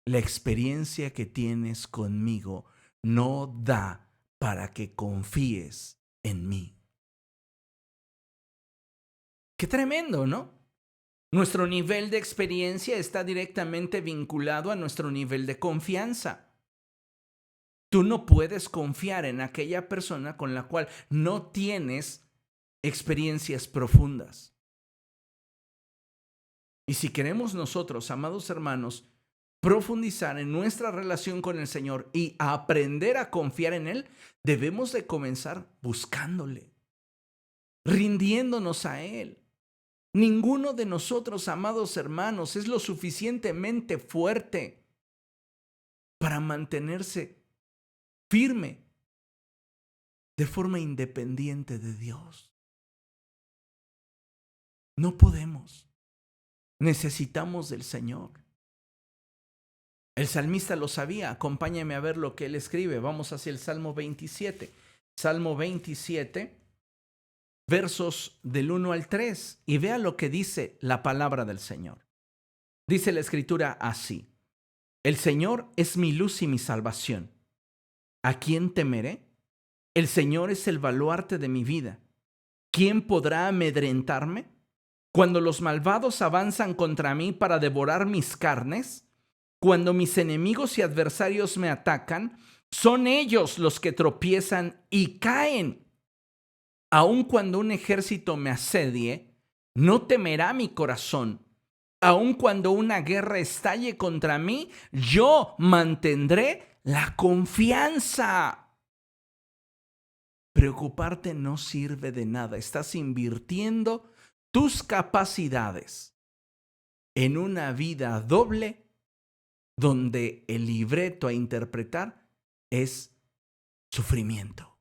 La experiencia que tienes conmigo no da para que confíes en mí. Qué tremendo, ¿no? Nuestro nivel de experiencia está directamente vinculado a nuestro nivel de confianza. Tú no puedes confiar en aquella persona con la cual no tienes experiencias profundas. Y si queremos nosotros, amados hermanos, profundizar en nuestra relación con el Señor y aprender a confiar en Él, debemos de comenzar buscándole, rindiéndonos a Él. Ninguno de nosotros, amados hermanos, es lo suficientemente fuerte para mantenerse firme de forma independiente de Dios. No podemos. Necesitamos del Señor. El salmista lo sabía. Acompáñame a ver lo que él escribe. Vamos hacia el Salmo 27. Salmo 27, versos del 1 al 3. Y vea lo que dice la palabra del Señor. Dice la Escritura así: El Señor es mi luz y mi salvación. ¿A quién temeré? El Señor es el baluarte de mi vida. ¿Quién podrá amedrentarme? Cuando los malvados avanzan contra mí para devorar mis carnes, cuando mis enemigos y adversarios me atacan, son ellos los que tropiezan y caen. Aun cuando un ejército me asedie, no temerá mi corazón. Aun cuando una guerra estalle contra mí, yo mantendré la confianza. Preocuparte no sirve de nada. Estás invirtiendo tus capacidades en una vida doble donde el libreto a interpretar es sufrimiento.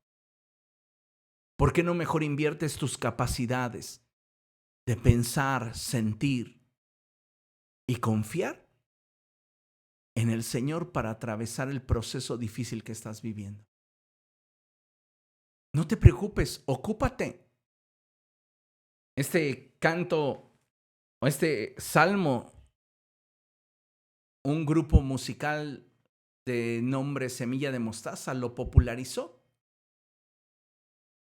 ¿Por qué no mejor inviertes tus capacidades de pensar, sentir y confiar en el Señor para atravesar el proceso difícil que estás viviendo? No te preocupes, ocúpate. Este canto o este salmo, un grupo musical de nombre Semilla de Mostaza lo popularizó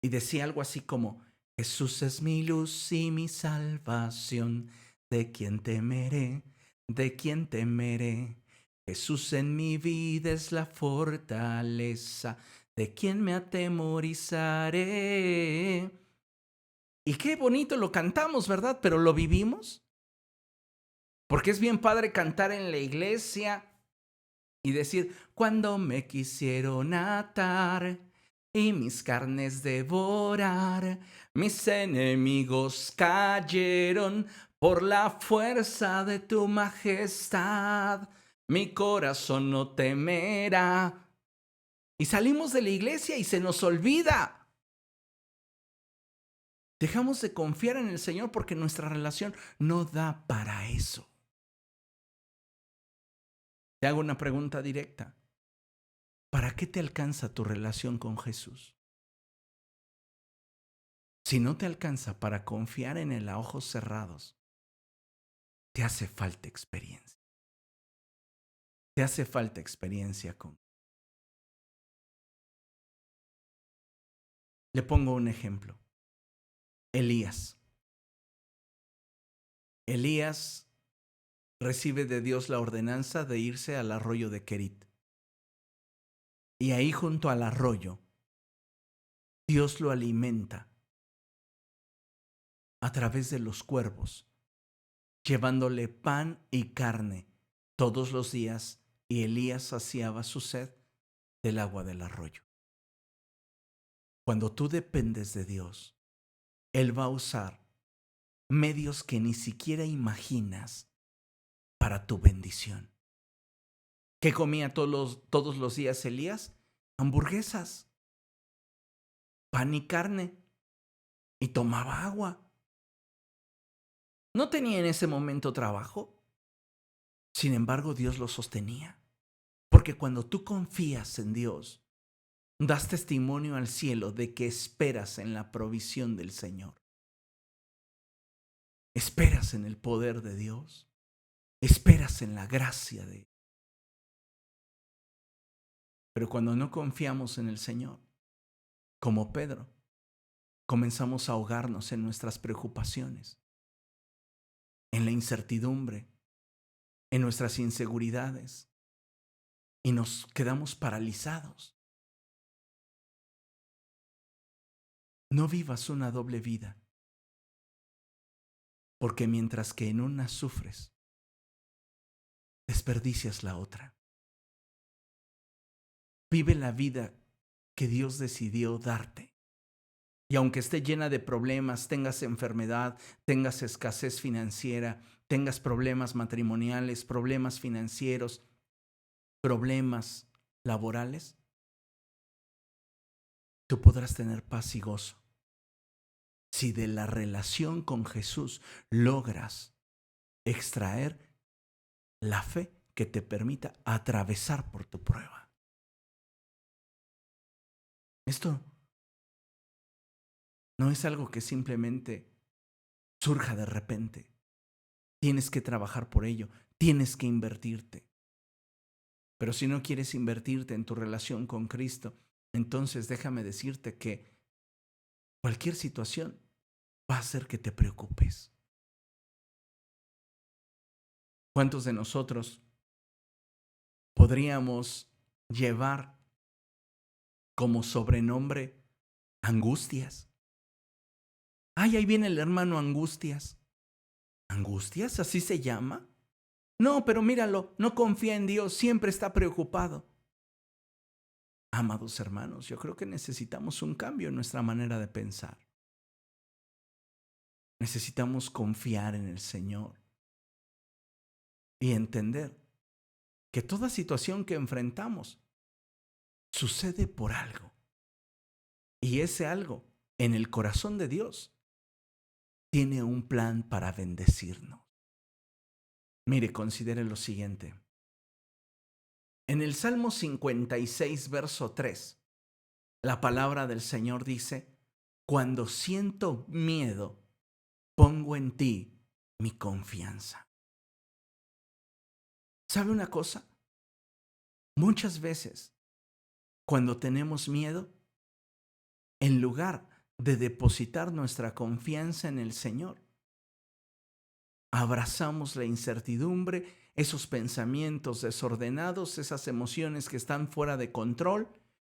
y decía algo así como: Jesús es mi luz y mi salvación, ¿de quién temeré? ¿De quién temeré? Jesús en mi vida es la fortaleza, ¿de quién me atemorizaré? Y qué bonito lo cantamos, ¿verdad? Pero ¿lo vivimos? Porque es bien padre cantar en la iglesia y decir: cuando me quisieron atar y mis carnes devorar, mis enemigos cayeron por la fuerza de tu majestad, mi corazón no temerá. Y salimos de la iglesia y se nos olvida. Dejamos de confiar en el Señor porque nuestra relación no da para eso. Te hago una pregunta directa. ¿Para qué te alcanza tu relación con Jesús? Si no te alcanza para confiar en Él a ojos cerrados, te hace falta experiencia. Te hace falta experiencia con. Le pongo un ejemplo. Elías. Elías recibe de Dios la ordenanza de irse al arroyo de Querit. Y ahí junto al arroyo, Dios lo alimenta a través de los cuervos, llevándole pan y carne todos los días, y Elías saciaba su sed del agua del arroyo. Cuando tú dependes de Dios, Él va a usar medios que ni siquiera imaginas para tu bendición. ¿Qué comía todos los días Elías? Hamburguesas, pan y carne, y tomaba agua. No tenía en ese momento trabajo. Sin embargo, Dios lo sostenía. Porque cuando tú confías en Dios, das testimonio al cielo de que esperas en la provisión del Señor. Esperas en el poder de Dios. Esperas en la gracia de Él. Pero cuando no confiamos en el Señor, como Pedro, comenzamos a ahogarnos en nuestras preocupaciones, en la incertidumbre, en nuestras inseguridades, y nos quedamos paralizados. No vivas una doble vida, porque mientras que en una sufres, desperdicias la otra. Vive la vida que Dios decidió darte. Y aunque esté llena de problemas, tengas enfermedad, tengas escasez financiera, tengas problemas matrimoniales, problemas financieros, problemas laborales, tú podrás tener paz y gozo si de la relación con Jesús logras extraer la fe que te permita atravesar por tu prueba. Esto no es algo que simplemente surja de repente. Tienes que trabajar por ello, tienes que invertirte. Pero si no quieres invertirte en tu relación con Cristo, entonces déjame decirte que cualquier situación va a hacer que te preocupes. ¿Cuántos de nosotros podríamos llevar como sobrenombre angustias? Ay, ahí viene el hermano Angustias. ¿Angustias? ¿Así se llama? No, pero míralo, no confía en Dios, siempre está preocupado. Amados hermanos, yo creo que necesitamos un cambio en nuestra manera de pensar. Necesitamos confiar en el Señor y entender que toda situación que enfrentamos sucede por algo. Y ese algo, en el corazón de Dios, tiene un plan para bendecirnos. Mire, considere lo siguiente. En el Salmo 56, verso 3, la palabra del Señor dice: cuando siento miedo, pongo en ti mi confianza. ¿Sabe una cosa? Muchas veces, cuando tenemos miedo, en lugar de depositar nuestra confianza en el Señor, abrazamos la incertidumbre, esos pensamientos desordenados, esas emociones que están fuera de control,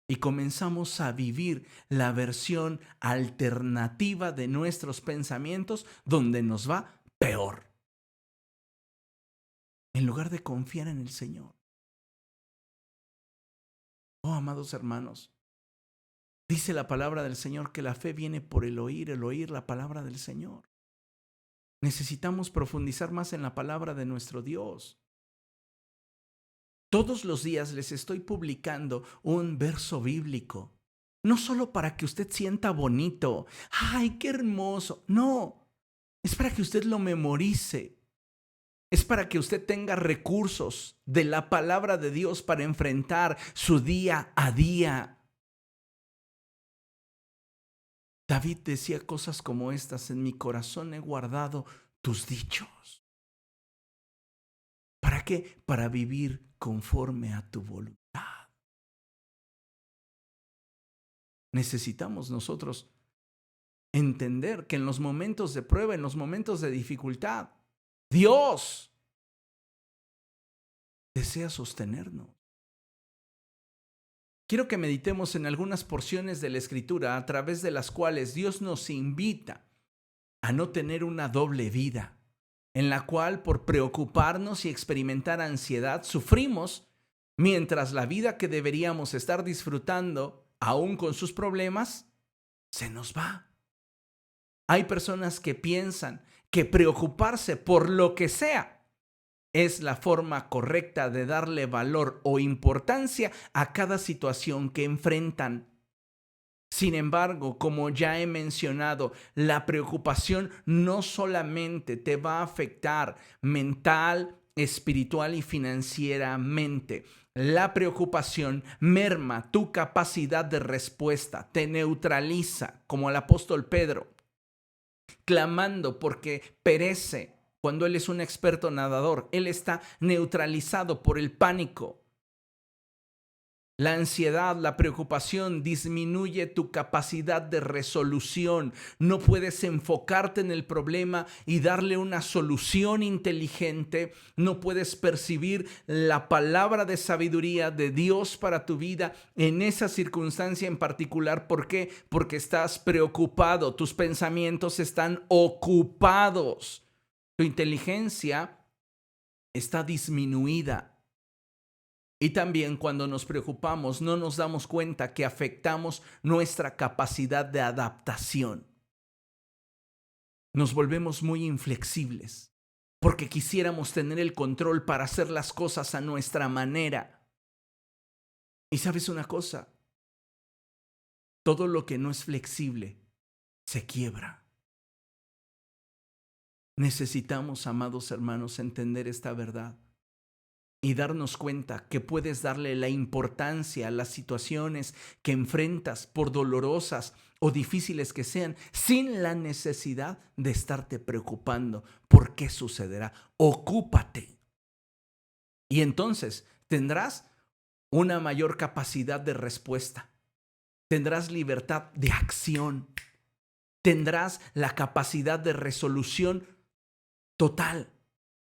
y comenzamos a vivir la versión alternativa de nuestros pensamientos, donde nos va peor. En lugar de confiar en el Señor. Oh, amados hermanos, dice la palabra del Señor que la fe viene por el oír la palabra del Señor. Necesitamos profundizar más en la palabra de nuestro Dios. Todos los días les estoy publicando un verso bíblico. No solo para que usted sienta bonito. ¡Ay, qué hermoso! No, es para que usted lo memorice. Es para que usted tenga recursos de la palabra de Dios para enfrentar su día a día. David decía cosas como estas: en mi corazón he guardado tus dichos. ¿Para qué? Para vivir conforme a tu voluntad. Necesitamos nosotros entender que en los momentos de prueba, en los momentos de dificultad, Dios desea sostenernos. Quiero que meditemos en algunas porciones de la Escritura a través de las cuales Dios nos invita a no tener una doble vida, en la cual por preocuparnos y experimentar ansiedad sufrimos, mientras la vida que deberíamos estar disfrutando, aún con sus problemas, se nos va. Hay personas que piensan que preocuparse por lo que sea es la forma correcta de darle valor o importancia a cada situación que enfrentan. Sin embargo, como ya he mencionado, la preocupación no solamente te va a afectar mental, espiritual y financieramente. La preocupación merma tu capacidad de respuesta, te neutraliza, como el apóstol Pedro, clamando porque perece. Cuando él es un experto nadador, él está neutralizado por el pánico. La ansiedad, la preocupación disminuye tu capacidad de resolución. No puedes enfocarte en el problema y darle una solución inteligente. No puedes percibir la palabra de sabiduría de Dios para tu vida en esa circunstancia en particular. ¿Por qué? Porque estás preocupado. Tus pensamientos están ocupados. Tu inteligencia está disminuida. Y también cuando nos preocupamos no nos damos cuenta que afectamos nuestra capacidad de adaptación. Nos volvemos muy inflexibles porque quisiéramos tener el control para hacer las cosas a nuestra manera. Y sabes una cosa, todo lo que no es flexible se quiebra. Necesitamos, amados hermanos, entender esta verdad y darnos cuenta que puedes darle la importancia a las situaciones que enfrentas, por dolorosas o difíciles que sean, sin la necesidad de estarte preocupando por qué sucederá. Ocúpate. Y entonces tendrás una mayor capacidad de respuesta. Tendrás libertad de acción. Tendrás la capacidad de resolución total,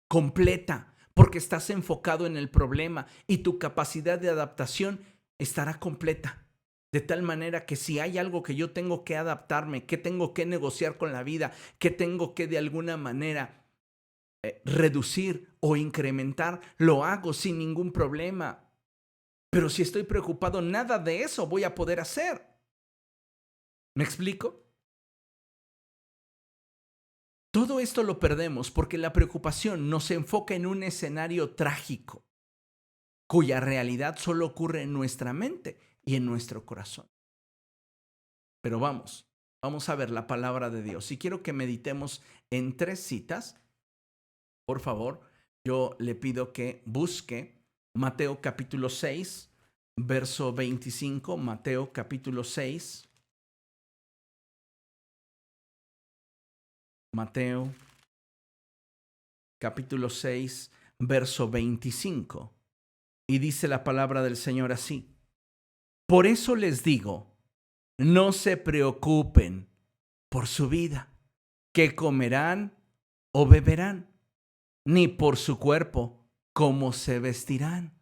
completa, porque estás enfocado en el problema y tu capacidad de adaptación estará completa. De tal manera que si hay algo que yo tengo que adaptarme, que tengo que negociar con la vida, que tengo que de alguna manera reducir o incrementar, lo hago sin ningún problema. Pero si estoy preocupado, nada de eso voy a poder hacer. ¿Me explico? Todo esto lo perdemos porque la preocupación nos enfoca en un escenario trágico, cuya realidad solo ocurre en nuestra mente y en nuestro corazón. Pero vamos a ver la palabra de Dios. Y quiero que meditemos en 3 citas. Por favor, yo le pido que busque Mateo capítulo 6, verso 25. Mateo capítulo 6. Mateo capítulo 6, verso 25. Y dice la palabra del Señor así: por eso les digo, no se preocupen por su vida, qué comerán o beberán, ni por su cuerpo, cómo se vestirán.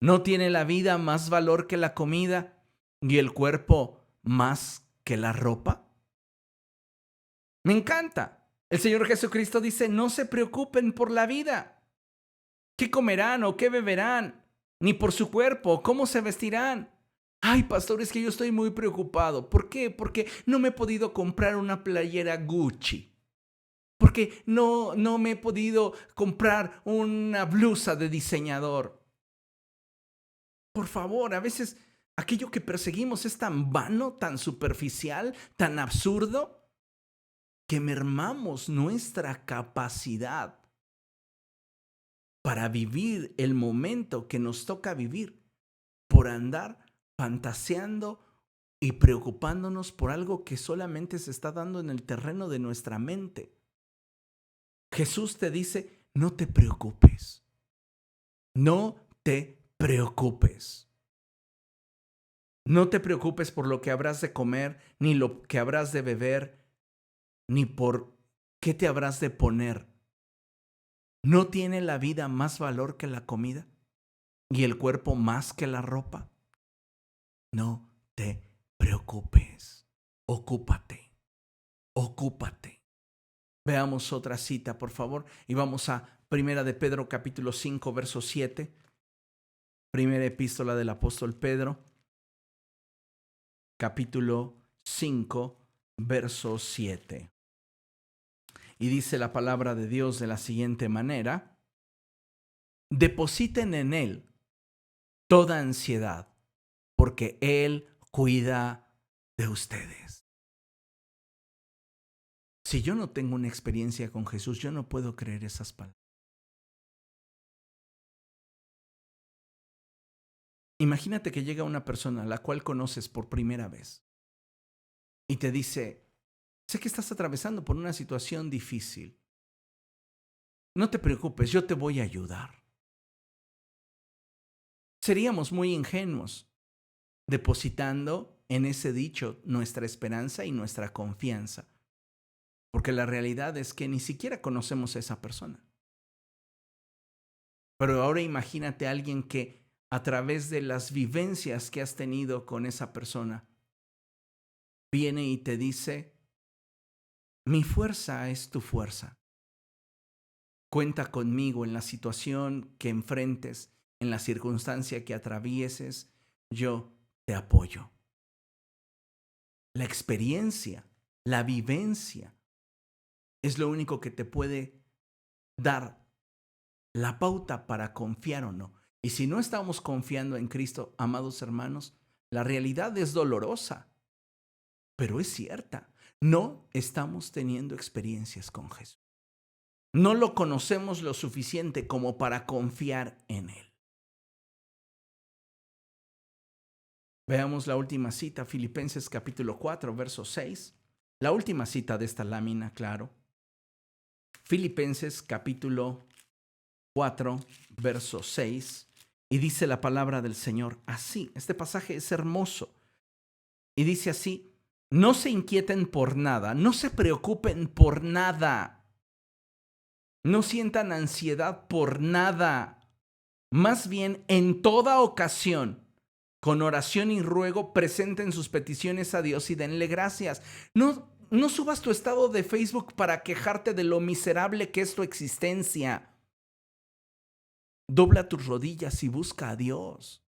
¿No tiene la vida más valor que la comida y el cuerpo más que la ropa? Me encanta. El Señor Jesucristo dice, no se preocupen por la vida. ¿Qué comerán o qué beberán? Ni por su cuerpo, ¿cómo se vestirán? Ay, pastor, es que yo estoy muy preocupado. ¿Por qué? Porque no me he podido comprar una playera Gucci. Porque no me he podido comprar una blusa de diseñador. Por favor, a veces aquello que perseguimos es tan vano, tan superficial, tan absurdo, que mermamos nuestra capacidad para vivir el momento que nos toca vivir por andar fantaseando y preocupándonos por algo que solamente se está dando en el terreno de nuestra mente. Jesús te dice, no te preocupes. No te preocupes. No te preocupes por lo que habrás de comer, ni lo que habrás de beber, ni por qué te habrás de poner. ¿No tiene la vida más valor que la comida? ¿Y el cuerpo más que la ropa? No te preocupes. Ocúpate. Ocúpate. Veamos otra cita, por favor, y vamos a Primera de Pedro, capítulo 5, verso 7. Primera epístola del apóstol Pedro, capítulo 5, verso 7. Y dice la palabra de Dios de la siguiente manera: depositen en Él toda ansiedad, porque Él cuida de ustedes. Si yo no tengo una experiencia con Jesús, yo no puedo creer esas palabras. Imagínate que llega una persona a la cual conoces por primera vez y te dice, sé que estás atravesando por una situación difícil. No te preocupes, yo te voy a ayudar. Seríamos muy ingenuos depositando en ese dicho nuestra esperanza y nuestra confianza, porque la realidad es que ni siquiera conocemos a esa persona. Pero ahora imagínate a alguien que a través de las vivencias que has tenido con esa persona, viene y te dice, mi fuerza es tu fuerza. Cuenta conmigo en la situación que enfrentes, en la circunstancia que atravieses. Yo te apoyo. La experiencia, la vivencia es lo único que te puede dar la pauta para confiar o no. Y si no estamos confiando en Cristo, amados hermanos, la realidad es dolorosa, pero es cierta. No estamos teniendo experiencias con Jesús. No lo conocemos lo suficiente como para confiar en Él. Veamos la última cita, Filipenses capítulo 4, verso 6. La última cita de esta lámina, claro. Filipenses capítulo 4, verso 6. Y dice la palabra del Señor así. Este pasaje es hermoso. Y dice así: no se inquieten por nada, no se preocupen por nada, no sientan ansiedad por nada. Más bien, en toda ocasión, con oración y ruego, presenten sus peticiones a Dios y denle gracias. No subas tu estado de Facebook para quejarte de lo miserable que es tu existencia. Dobla tus rodillas y busca a Dios.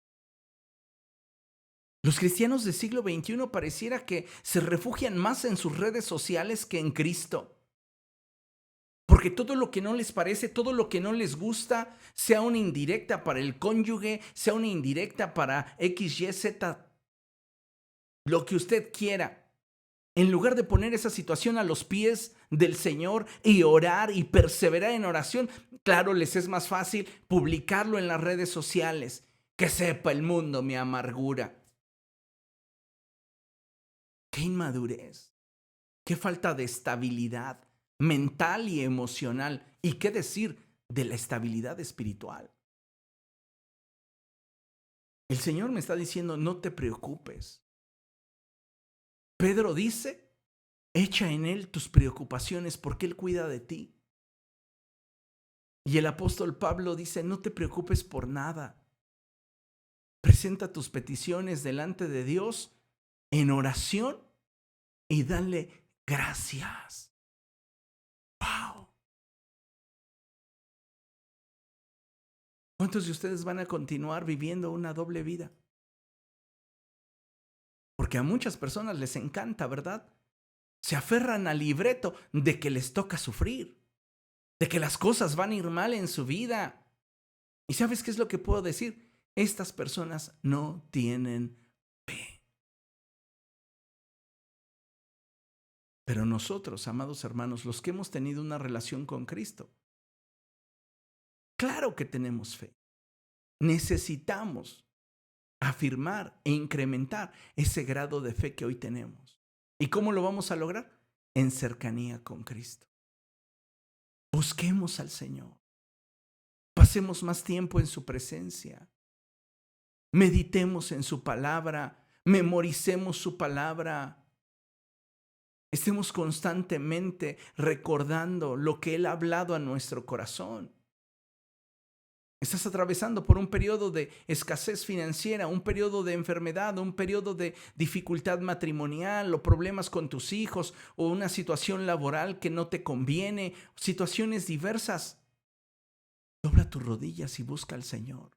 Los cristianos del siglo XXI pareciera que se refugian más en sus redes sociales que en Cristo. Porque todo lo que no les parece, todo lo que no les gusta, sea una indirecta para el cónyuge, sea una indirecta para X, Y, Z, lo que usted quiera, en lugar de poner esa situación a los pies del Señor y orar y perseverar en oración, claro, les es más fácil publicarlo en las redes sociales. Que sepa el mundo mi amargura. ¡Qué inmadurez! ¡Qué falta de estabilidad mental y emocional! ¿Y qué decir de la estabilidad espiritual? El Señor me está diciendo, no te preocupes. Pedro dice, echa en Él tus preocupaciones porque Él cuida de ti. Y el apóstol Pablo dice, no te preocupes por nada. Presenta tus peticiones delante de Dios en oración y dale gracias. ¡Wow! ¿Cuántos de ustedes van a continuar viviendo una doble vida? Porque a muchas personas les encanta, ¿verdad? Se aferran al libreto de que les toca sufrir, de que las cosas van a ir mal en su vida. ¿Y sabes qué es lo que puedo decir? Estas personas no tienen fe. Pero nosotros, amados hermanos, los que hemos tenido una relación con Cristo, claro que tenemos fe. Necesitamos afirmar e incrementar ese grado de fe que hoy tenemos. ¿Y cómo lo vamos a lograr? En cercanía con Cristo. Busquemos al Señor. Pasemos más tiempo en su presencia. Meditemos en su palabra. Memoricemos su palabra. Estemos constantemente recordando lo que Él ha hablado a nuestro corazón. Estás atravesando por un periodo de escasez financiera, un periodo de enfermedad, un periodo de dificultad matrimonial o problemas con tus hijos o una situación laboral que no te conviene, situaciones diversas. Dobla tus rodillas y busca al Señor.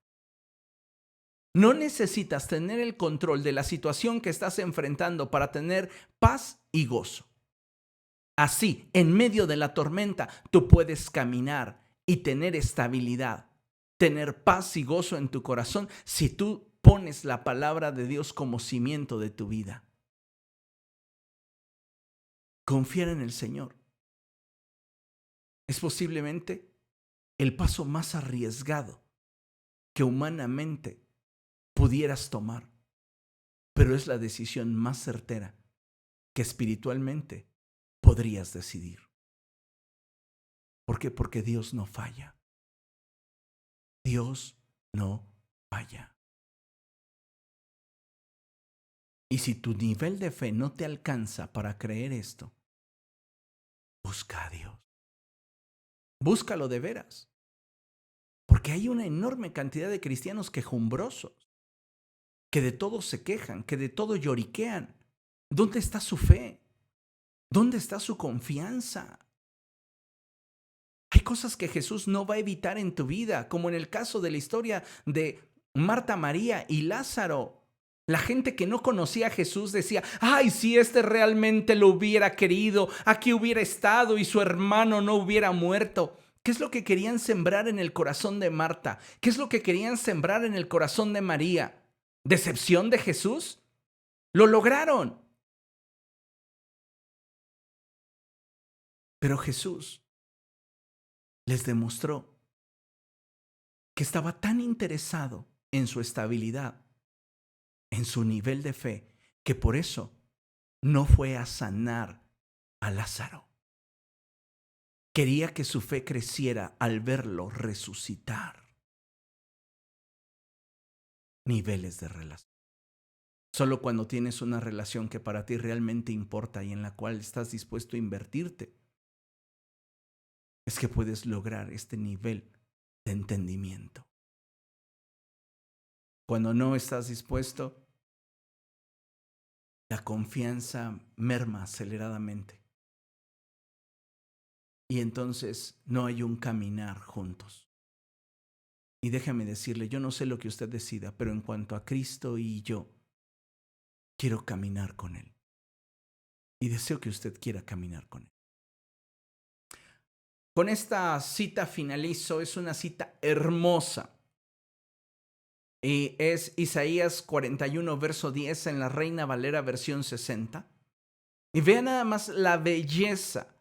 No necesitas tener el control de la situación que estás enfrentando para tener paz y gozo. Así, en medio de la tormenta, tú puedes caminar y tener estabilidad. Tener paz y gozo en tu corazón si tú pones la palabra de Dios como cimiento de tu vida. Confiar en el Señor es posiblemente el paso más arriesgado que humanamente pudieras tomar, pero es la decisión más certera que espiritualmente podrías decidir. ¿Por qué? Porque Dios no falla. Dios no falla. Y si tu nivel de fe no te alcanza para creer esto, busca a Dios. Búscalo de veras. Porque hay una enorme cantidad de cristianos quejumbrosos, que de todo se quejan, que de todo lloriquean. ¿Dónde está su fe? ¿Dónde está su confianza? Hay cosas que Jesús no va a evitar en tu vida, como en el caso de la historia de Marta, María y Lázaro. La gente que no conocía a Jesús decía, ay, si este realmente lo hubiera querido, aquí hubiera estado y su hermano no hubiera muerto. ¿Qué es lo que querían sembrar en el corazón de Marta? ¿Qué es lo que querían sembrar en el corazón de María? ¿Decepción de Jesús? Lo lograron. Pero Jesús les demostró que estaba tan interesado en su estabilidad, en su nivel de fe, que por eso no fue a sanar a Lázaro. Quería que su fe creciera al verlo resucitar. Niveles de relación. Solo cuando tienes una relación que para ti realmente importa y en la cual estás dispuesto a invertirte, es que puedes lograr este nivel de entendimiento. Cuando no estás dispuesto, la confianza merma aceleradamente. Y entonces no hay un caminar juntos. Y déjame decirle, yo no sé lo que usted decida, pero en cuanto a Cristo y yo, quiero caminar con Él. Y deseo que usted quiera caminar con Él. Con esta cita finalizo, es una cita hermosa. Y es Isaías 41, verso 10 en la Reina Valera versión 60. Y vea nada más la belleza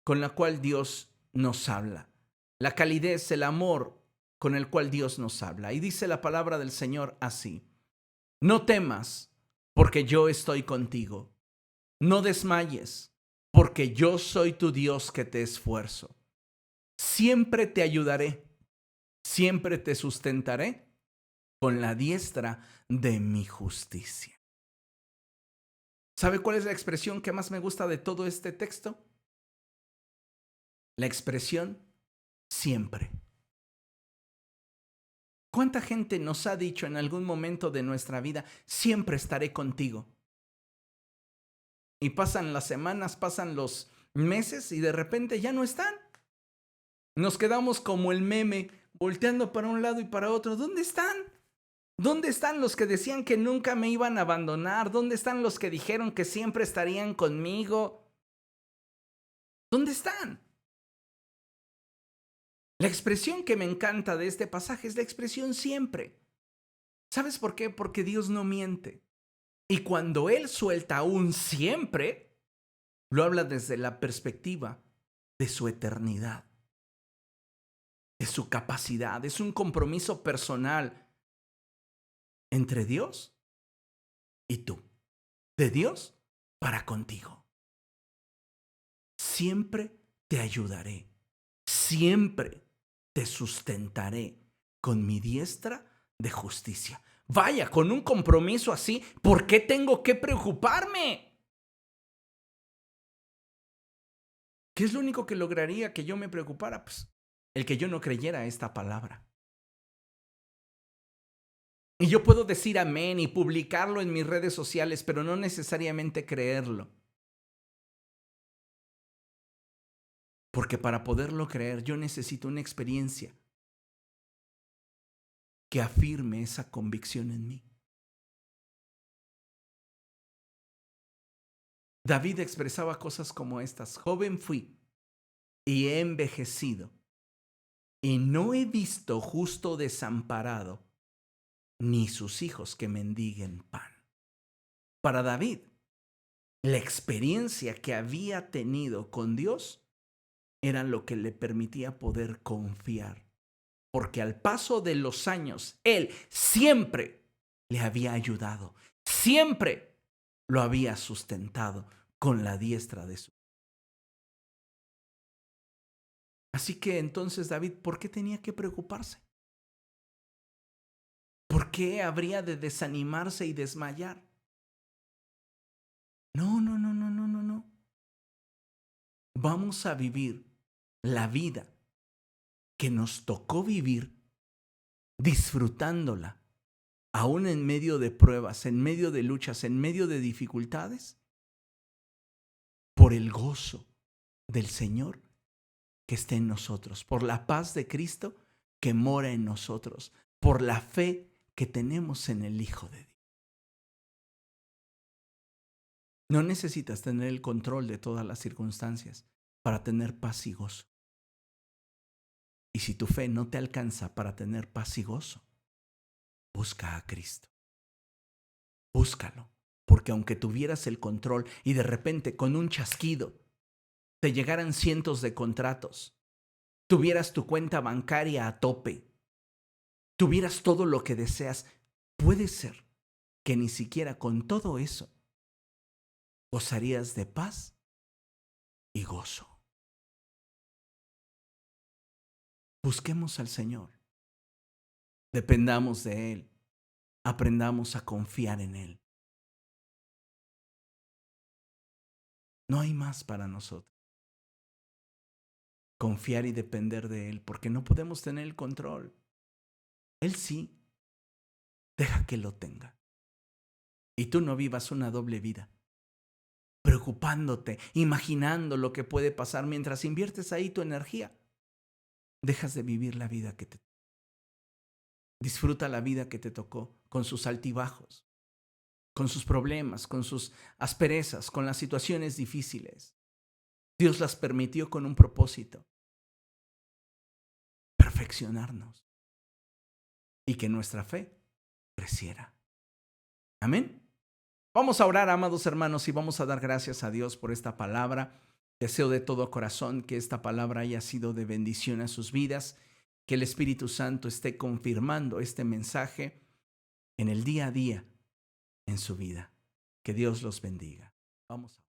con la cual Dios nos habla. La calidez, el amor con el cual Dios nos habla. Y dice la palabra del Señor así: no temas, porque yo estoy contigo. No desmayes, porque yo soy tu Dios que te esfuerzo. Siempre te ayudaré, siempre te sustentaré con la diestra de mi justicia. ¿Sabe cuál es la expresión que más me gusta de todo este texto? La expresión siempre. ¿Cuánta gente nos ha dicho en algún momento de nuestra vida, siempre estaré contigo? Y pasan las semanas, pasan los meses y de repente ya no están. Nos quedamos como el meme, volteando para un lado y para otro. ¿Dónde están? ¿Dónde están los que decían que nunca me iban a abandonar? ¿Dónde están los que dijeron que siempre estarían conmigo? ¿Dónde están? La expresión que me encanta de este pasaje es la expresión siempre. ¿Sabes por qué? Porque Dios no miente. Y cuando Él suelta un siempre, lo habla desde la perspectiva de su eternidad, de su capacidad. Es un compromiso personal entre Dios y tú. De Dios para contigo. Siempre te ayudaré. Siempre te sustentaré con mi diestra de justicia. Vaya, con un compromiso así, ¿por qué tengo que preocuparme? ¿Qué es lo único que lograría que yo me preocupara? Pues el que yo no creyera esta palabra. Y yo puedo decir amén y publicarlo en mis redes sociales, pero no necesariamente creerlo. Porque para poderlo creer yo necesito una experiencia que afirme esa convicción en mí. David expresaba cosas como estas: joven fui y he envejecido, y no he visto justo desamparado, ni sus hijos que mendiguen pan. Para David, la experiencia que había tenido con Dios era lo que le permitía poder confiar, porque al paso de los años, Él siempre le había ayudado, siempre lo había sustentado con la diestra de su. Así que entonces David, ¿por qué tenía que preocuparse? ¿Por qué habría de desanimarse y desmayar? No, no, no, no, no, no, no. Vamos a vivir la vida que nos tocó vivir, disfrutándola, aún en medio de pruebas, en medio de luchas, en medio de dificultades, por el gozo del Señor que esté en nosotros, por la paz de Cristo que mora en nosotros, por la fe que tenemos en el Hijo de Dios. No necesitas tener el control de todas las circunstancias para tener paz y gozo. Y si tu fe no te alcanza para tener paz y gozo, busca a Cristo. Búscalo, porque aunque tuvieras el control y de repente con un chasquido te llegaran cientos de contratos, tuvieras tu cuenta bancaria a tope, tuvieras todo lo que deseas, puede ser que ni siquiera con todo eso gozarías de paz y gozo. Busquemos al Señor, dependamos de Él, aprendamos a confiar en Él. No hay más para nosotros. Confiar y depender de Él, porque no podemos tener el control. Él sí, deja que lo tenga. Y tú no vivas una doble vida, preocupándote, imaginando lo que puede pasar mientras inviertes ahí tu energía. Dejas de vivir la vida que te tocó. Disfruta la vida que te tocó con sus altibajos, con sus problemas, con sus asperezas, con las situaciones difíciles. Dios las permitió con un propósito: perfeccionarnos y que nuestra fe creciera. Amén. Vamos a orar, amados hermanos, y vamos a dar gracias a Dios por esta palabra. Deseo de todo corazón que esta palabra haya sido de bendición a sus vidas, que el Espíritu Santo esté confirmando este mensaje en el día a día en su vida. Que Dios los bendiga. Vamos a